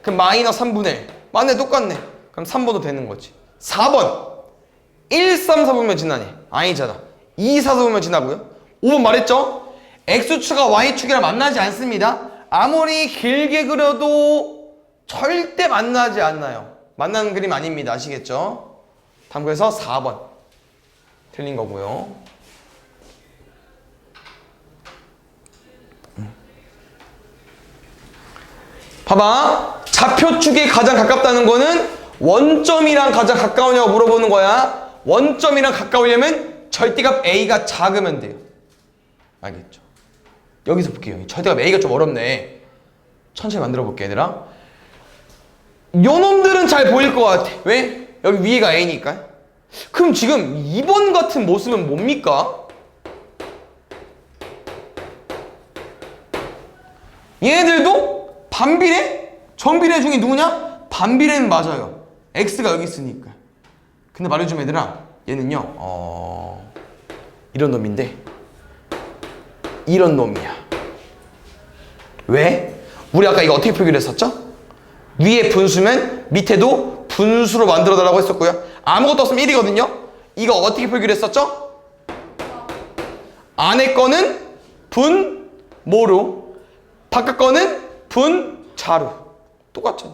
그럼 마이너스 3분의 1. 맞네, 똑같네. 그럼 3번도 되는 거지. 4번. 1, 3, 4분면 지나니. 아니잖아. 2, 4, 4분면 지나고요. 5번 말했죠? x축과 y축이랑 만나지 않습니다. 아무리 길게 그려도 절대 만나지 않나요. 만나는 그림 아닙니다. 아시겠죠? 다음 그래서 4번. 틀린 거고요. 봐봐. 좌표축에 가장 가깝다는 거는 원점이랑 가장 가까우냐고 물어보는 거야. 원점이랑 가까우려면 절대값 A가 작으면 돼요. 알겠죠? 여기서 볼게요. 절대값 A가 좀 어렵네. 천천히 만들어 볼게 얘들아. 요놈들은 잘 보일 것 같아. 왜? 여기 위에가 A니까. 그럼 지금 2번 같은 모습은 뭡니까? 얘네들도 반비례? 정비례 중에 누구냐? 반비례는 맞아요. X가 여기 있으니까. 근데 말해주면 얘들아, 얘는요 이런 놈인데 이런 놈이야. 왜? 우리 아까 이거 어떻게 표기를 했었죠? 위에 분수면 밑에도 분수로 만들어 달라고 했었고요. 아무것도 없으면 1이거든요. 이거 어떻게 표기를 했었죠? 안에 거는 분모로, 바깥 거는 분자로. 똑같잖아.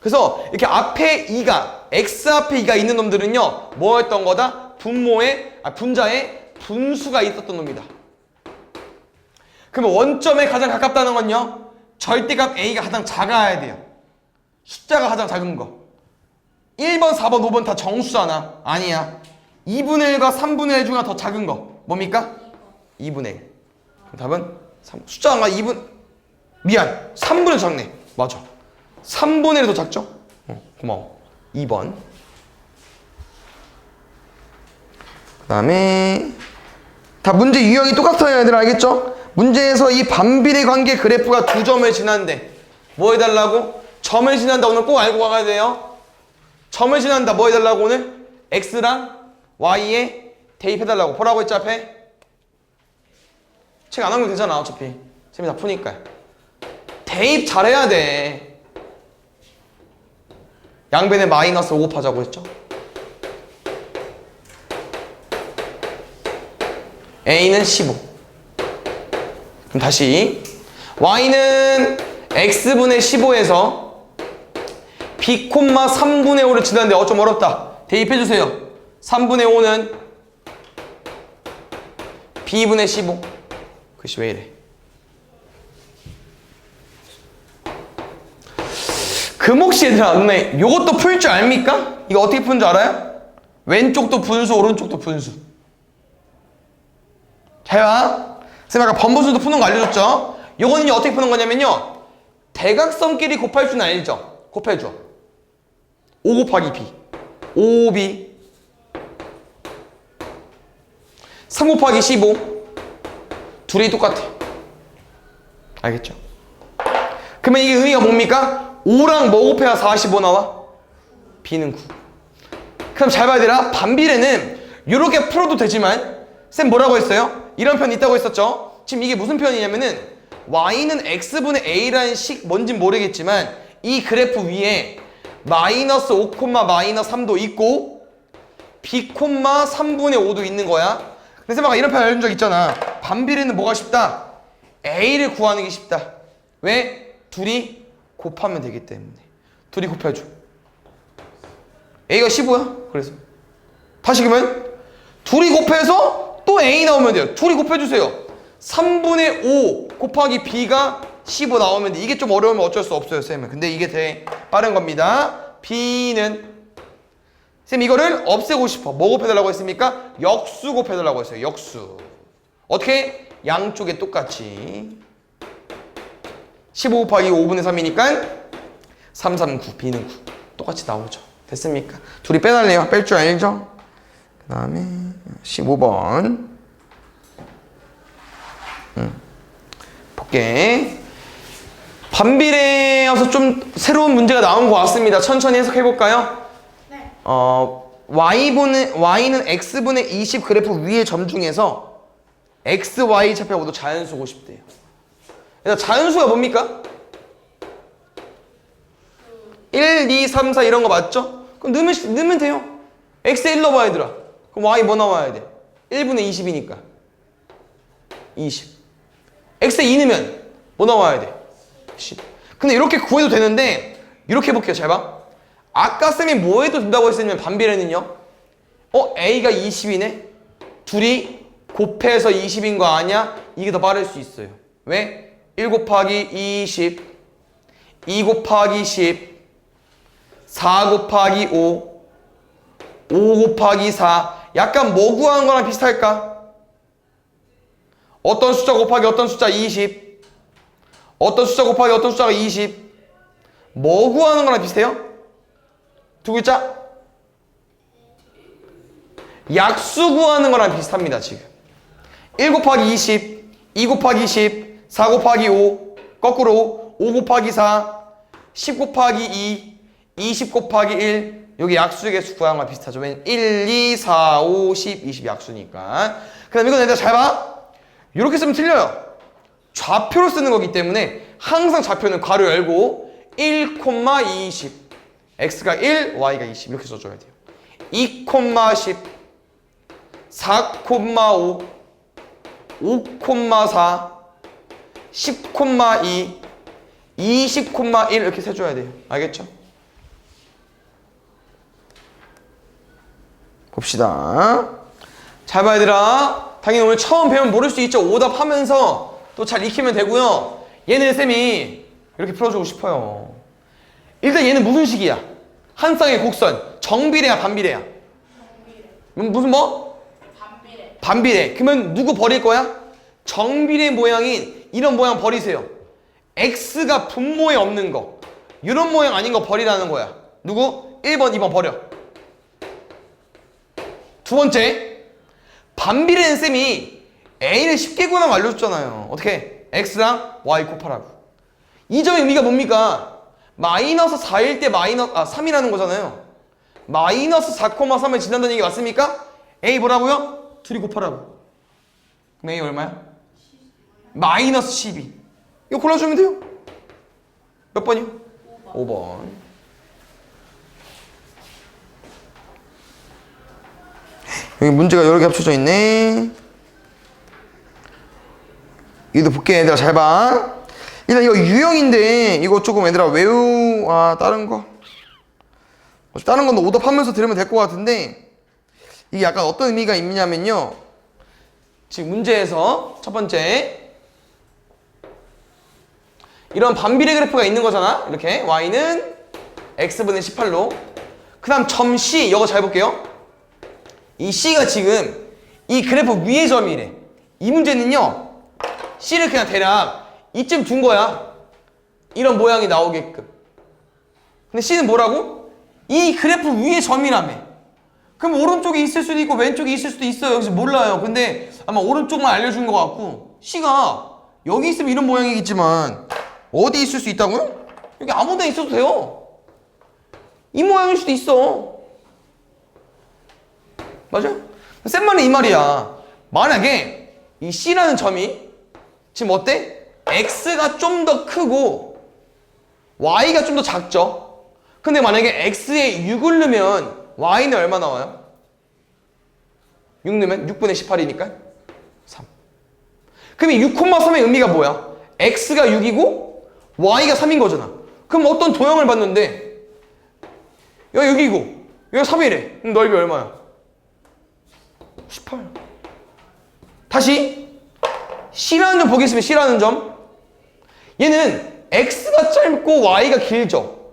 그래서 이렇게 앞에 2가, x 앞에 2가 있는 놈들은요, 뭐 했던 거다? 분자에 분수가 있었던 놈이다. 그러면 원점에 가장 가깝다는 건요, 절대값 A가 가장 작아야 돼요. 숫자가 가장 작은 거. 1번, 4번, 5번 다 정수잖아. 아니야. 2분의 1과 3분의 1 중에 더 작은 거. 뭡니까? 2분의 1. 답은 3. 숫자가 2분, 미안. 3분의 작네. 맞아. 3분의 1이 더 작죠? 고마워. 2번. 그 다음에 다 문제 유형이 똑같아요 얘들. 알겠죠? 문제에서 이 반비례 관계 그래프가 두 점을 지난데 뭐 해달라고? 점을 지난다. 오늘 꼭 알고 가야 돼요. 점을 지난다. 뭐 해달라고 오늘? x랑 y에 대입해달라고. 보라고 했지 앞에? 책 안 하면 되잖아 어차피. 쌤이 다 푸니까. 대입 잘해야 돼. 양변에 마이너스 5 곱하자고 했죠? A는 15. 그럼 다시 Y는 X분의 15에서 B, 3분의 5를 지났는데 좀 어렵다. 대입해주세요. 3분의 5는 B분의 15. 글씨 왜 이래? 그럼 혹시 얘들아, 너네 요것도 풀 줄 압니까? 이거 어떻게 푸는 줄 알아요? 왼쪽도 분수, 오른쪽도 분수. 잘 봐. 선생님 아까 번분수도 푸는 거 알려줬죠? 요거는요 어떻게 푸는 거냐면요, 대각선끼리 곱할 줄 알죠? 곱해줘. 5 곱하기 B 5B 3 곱하기 15 둘이 똑같아. 알겠죠? 그러면 이게 의미가 뭡니까? 5랑 뭐 곱해야 45 나와? B는 9. 그럼 잘 봐야 되라. 반비례는 이렇게 풀어도 되지만 쌤 뭐라고 했어요? 이런 편 있다고 했었죠? 지금 이게 무슨 편이냐면은 Y는 X분의 A라는 식 뭔진 모르겠지만 이 그래프 위에 마이너스 5, 마이너스 3도 있고 B, 3분의 5도 있는 거야. 근데 쌤 아까 이런 편 알려준 적 있잖아. 반비례는 뭐가 쉽다? A를 구하는 게 쉽다. 왜? 둘이 곱하면 되기 때문에. 둘이 곱해줘. A가 15야. 그래서 다시 그러면 둘이 곱해서 또 A 나오면 돼요. 둘이 곱해주세요. 3분의 5 곱하기 B가 15 나오면 돼. 이게 좀 어려우면 어쩔 수 없어요, 쌤은. 근데 이게 되게 빠른 겁니다. B는 쌤 이거를 없애고 싶어. 뭐 곱해달라고 했습니까? 역수 곱해달라고 했어요. 역수. 어떻게? 양쪽에 똑같이 15 곱하기 5분의 3이니까 3, 3, 9. B는 9. 똑같이 나오죠. 됐습니까? 둘이 빼달래요. 뺄 줄 알죠? 그 다음에 15번 볼게. 반비례여서 좀 새로운 문제가 나온 것 같습니다. 천천히 해석해 볼까요? 네. Y는 X분의 20 그래프 위의 점 중에서 X, Y 좌표하고도 자연수고 싶대요. 그래서 자연수가 뭡니까? 1, 2, 3, 4 이런 거 맞죠? 그럼 넣으면 돼요. X에 1 넣어봐 얘들아. 그럼 Y 뭐 나와야 돼? 1분의 20이니까 20. X에 2 넣으면 뭐 나와야 돼? 10. 근데 이렇게 구해도 되는데 이렇게 해볼게요. 잘 봐. 아까 쌤이 뭐 해도 된다고 했으면 반비례는요, A가 20이네? 둘이 곱해서 20인 거 아니야? 이게 더 빠를 수 있어요. 왜? 1 곱하기 20 2 곱하기 10 4 곱하기 5 5 곱하기 4. 약간 뭐 구하는 거랑 비슷할까? 어떤 숫자 곱하기 어떤 숫자 20. 어떤 숫자 곱하기 어떤 숫자가 20. 뭐 구하는 거랑 비슷해요? 두 글자? 약수 구하는 거랑 비슷합니다. 지금 1 곱하기 20 2 곱하기 10 4 곱하기 5 거꾸로 5 곱하기 4 10 곱하기 2 20 곱하기 1. 여기 약수의 개수 구하는 거랑 비슷하죠. 왜냐면 1, 2, 4, 5, 10, 20 약수니까. 그 다음에 이건 얘들아 잘 봐. 이렇게 쓰면 틀려요. 좌표로 쓰는 거기 때문에 항상 좌표는 괄호 열고 1, 20 X가 1, Y가 20 이렇게 써줘야 돼요. 2, 10 4, 5 5, 4 10, 2 20, 1 이렇게 세줘야 돼요. 알겠죠? 봅시다. 잘 봐 얘들아. 당연히 오늘 처음 배우면 모를 수 있죠. 오답하면서 또 잘 익히면 되고요. 얘는 쌤이 이렇게 풀어주고 싶어요. 일단 얘는 무슨 식이야? 한 쌍의 곡선. 정비례야 반비례야? 정비례. 무슨 뭐? 반비례. 반비례. 그러면 누구 버릴 거야? 정비례 모양인 이런 모양 버리세요. X가 분모에 없는 거, 이런 모양 아닌 거 버리라는 거야. 누구? 1번 2번 버려. 두 번째, 반비례는 쌤이 A를 쉽게 구하는 거 알려줬잖아요. 어떻게? X랑 Y 곱하라고. 이 점의 의미가 뭡니까? 마이너스 4일 때 3이라는 거잖아요. 마이너스 4,3을 지난다는 얘기 맞습니까? A 뭐라고요? 둘이 곱하라고. 그럼 A 얼마야? 마이너스 12. 이거 골라주면 돼요. 몇 번이요? 5번. 여기 문제가 여러 개 합쳐져 있네. 이거 볼게 얘들아 잘 봐. 일단 이거 유형인데 이거 조금 얘들아 다른 건 오답하면서 들으면 될 것 같은데 이게 약간 어떤 의미가 있냐면요. 지금 문제에서 첫 번째 이런 반비례 그래프가 있는 거잖아. 이렇게 y는 x분의 18로 그 다음 점 C 이거 잘 볼게요. 이 C가 지금 이 그래프 위의 점이래. 이 문제는요 C를 그냥 대략 이쯤 둔 거야. 이런 모양이 나오게끔. 근데 C는 뭐라고? 이 그래프 위의 점이라며. 그럼 오른쪽에 있을 수도 있고 왼쪽에 있을 수도 있어요. 여기서 몰라요. 근데 아마 오른쪽만 알려준 것 같고 C가 여기 있으면 이런 모양이겠지만 어디 있을 수 있다고요? 여기 아무 데 있어도 돼요. 이 모양일 수도 있어. 맞아요? 쌤 말은 이 말이야. 만약에 이 C라는 점이 지금 어때? X가 좀 더 크고 Y가 좀 더 작죠? 근데 만약에 X에 6을 넣으면 Y는 얼마 나와요? 6 넣으면 6분의 18이니까 3. 그럼 이 6,3의 의미가 뭐야? X가 6이고 Y가 3인 거잖아. 그럼 어떤 도형을 봤는데 여기 6이고 여기 3이래. 그럼 넓이 얼마야? 18. 다시 C라는 점 보겠습니다. C라는 점. 얘는 X가 짧고 Y가 길죠.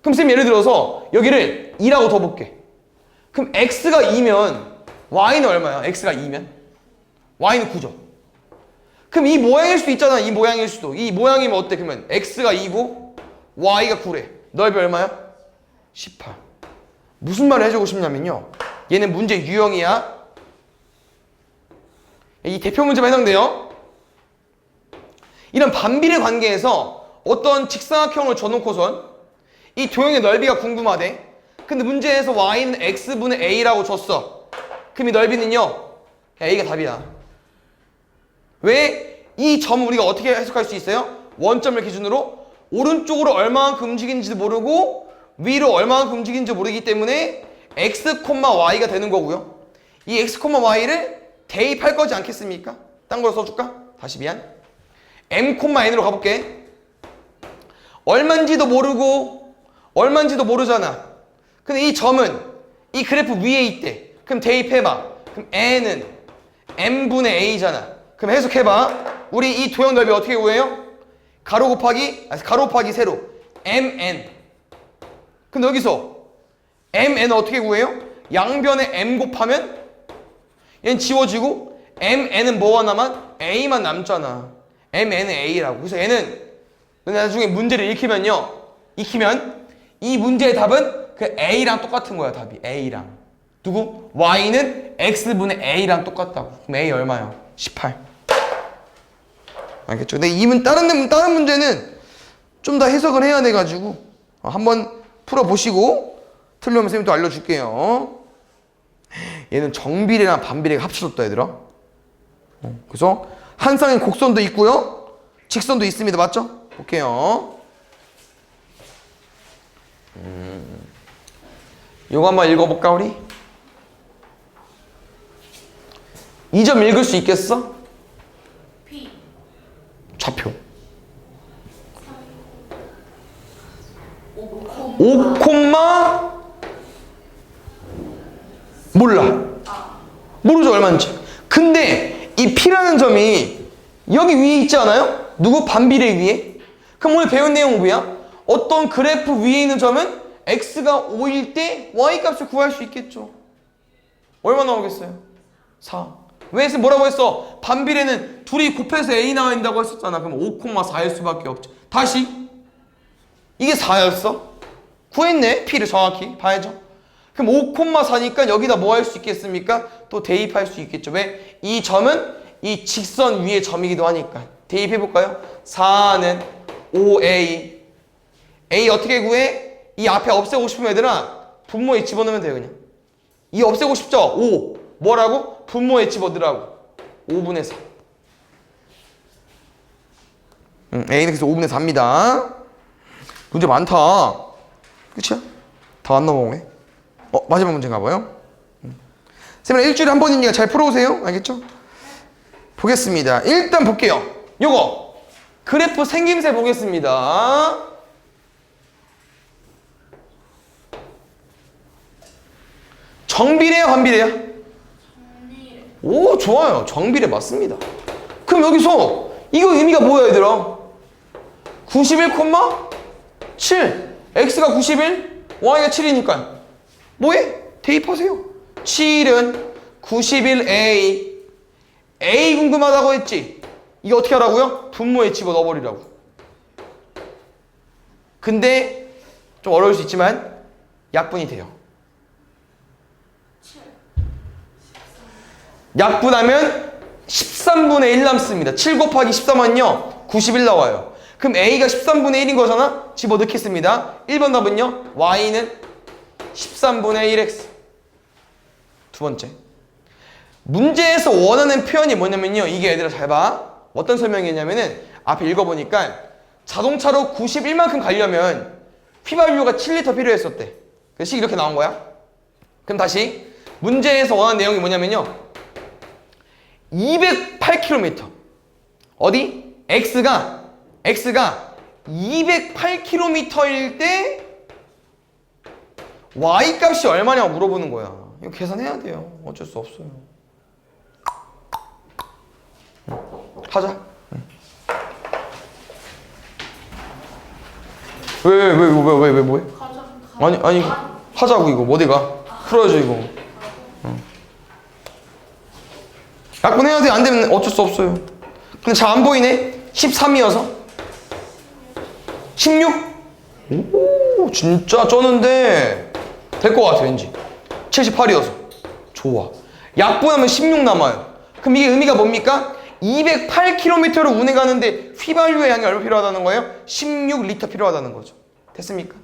그럼 쌤 예를 들어서 여기를 2라고 더 볼게. 그럼 X가 2면 Y는 얼마야? X가 2면? Y는 9죠. 그럼 이 모양일 수도 있잖아. 이 모양일 수도. 이 모양이면 어때? 그러면 X가 2고 Y가 9래. 넓이 얼마야? 18. 무슨 말을 해주고 싶냐면요. 얘는 문제 유형이야. 이 대표 문제만 해당돼요. 이런 반비례 관계에서 어떤 직사각형을 줘놓고선 이 도형의 넓이가 궁금하대. 근데 문제에서 y는 x분의 a라고 줬어. 그럼 이 넓이는요 a가 답이야. 왜? 이 점을 우리가 어떻게 해석할 수 있어요? 원점을 기준으로 오른쪽으로 얼마만큼 움직이는지도 모르고 위로 얼마만큼 움직이는지 모르기 때문에 x, y가 되는 거고요. 이 x, y를 대입할 거지 않겠습니까? 딴 걸로 써줄까? 다시 미안. m,n으로 가볼게. 얼만지도 모르고 얼만지도 모르잖아. 근데 이 점은 이 그래프 위에 있대. 그럼 대입해봐. 그럼 n은 m분의 a잖아. 그럼 해석해봐. 우리 이 도형 넓이 어떻게 구해요? 가로 곱하기 세로 mn. 근데 여기서 mn은 어떻게 구해요? 양변에 m 곱하면 얘는 지워지고 mn은 뭐가 남아? a만 남잖아. mn은 a라고. 그래서 얘는 나중에 문제를 익히면 이 문제의 답은 그 a랑 똑같은 거야. 답이 a랑. 누구? y는 x분의 a랑 똑같다고. 그럼 a 얼마야? 18. 알겠죠? 근데 다른 문제는 좀 더 해석을 해야 돼가지고 한번 풀어보시고 틀리면 선생님이 또 알려줄게요. 얘는 정비례랑 반비례가 합쳐졌다 얘들아. 그래서 한 쌍의 곡선도 있고요 직선도 있습니다. 맞죠? 볼게요. 이거 한번 읽어볼까 우리? 이 점 읽을 수 있겠어? P 좌표 5, 5, 몰라. 모르죠 얼마인지. 근데 이 P라는 점이 여기 위에 있지 않아요? 누구? 반비례 위에. 그럼 오늘 배운 내용은 뭐야? 어떤 그래프 위에 있는 점은 X가 5일 때 Y 값을 구할 수 있겠죠. 얼마 나오겠어요? 4. 왜 뭐라고 했어? 반비례는 둘이 곱해서 A 나와야 된다고 했었잖아. 그럼 5,4일 수밖에 없죠. 다시 이게 4였어? 구했네. P를 정확히 봐야죠. 그럼 5,4니까 여기다 뭐 할 수 있겠습니까? 또 대입할 수 있겠죠. 왜? 이 점은 이 직선 위의 점이기도 하니까. 대입해볼까요? 4는 5A. A 어떻게 구해? 이 앞에 없애고 싶으면 얘들아 분모에 집어넣으면 돼요. 그냥 이 없애고 싶죠? 5 뭐라고? 분모에 집어넣으라고. 5분의 4. A는 그래서 5분의 4입니다. 문제 많다. 그치야? 다 안 넘어오네. 마지막 문제인가 봐요. 쌤은 일주일에 한 번이니까 잘 풀어오세요. 알겠죠? 보겠습니다. 일단 볼게요. 요거 그래프 생김새 보겠습니다. 정비례요, 반비례요? 정리를. 오, 좋아요. 정비례 맞습니다. 그럼 여기서 이거 의미가 뭐야, 얘들아? 91,7. x가 91, y가 7이니까 뭐해? 대입하세요. 7은 91a. a 궁금하다고 했지? 이거 어떻게 하라고요? 분모에 집어넣어버리라고. 근데 좀 어려울 수 있지만 약분이 돼요. 7. 약분하면 13분의 1 남습니다. 7 곱하기 13은요 91 나와요. 그럼 a가 13분의 1인 거잖아? 집어넣겠습니다. 1번 답은요 y는 13분의 1x. 두 번째, 문제에서 원하는 표현이 뭐냐면요, 이게 얘들아 잘 봐. 어떤 설명이냐면은 앞에 읽어보니까 자동차로 91만큼 가려면 휘발유가 7리터 필요했었대. 그래서 이렇게 나온 거야. 그럼 다시 문제에서 원하는 내용이 뭐냐면요, 208km. 어디? x가 208km일 때 y 값이 얼마냐고 물어보는 거야. 이거 계산해야 돼요. 어쩔 수 없어요. 하자. 왜 뭐해? 가자. 아니 하자고. 이거 어디가? 풀어야죠 이거. 약분해야 돼. 안 되면 어쩔 수 없어요. 근데 잘 안 보이네. 13이어서 16? 오, 진짜 쩌는데 될 것 같아 왠지. 78이어서 좋아. 약분하면 16 남아요. 그럼 이게 의미가 뭡니까? 208km를 운행하는데 휘발유의 양이 얼마 필요하다는 거예요? 16리터 필요하다는 거죠. 됐습니까?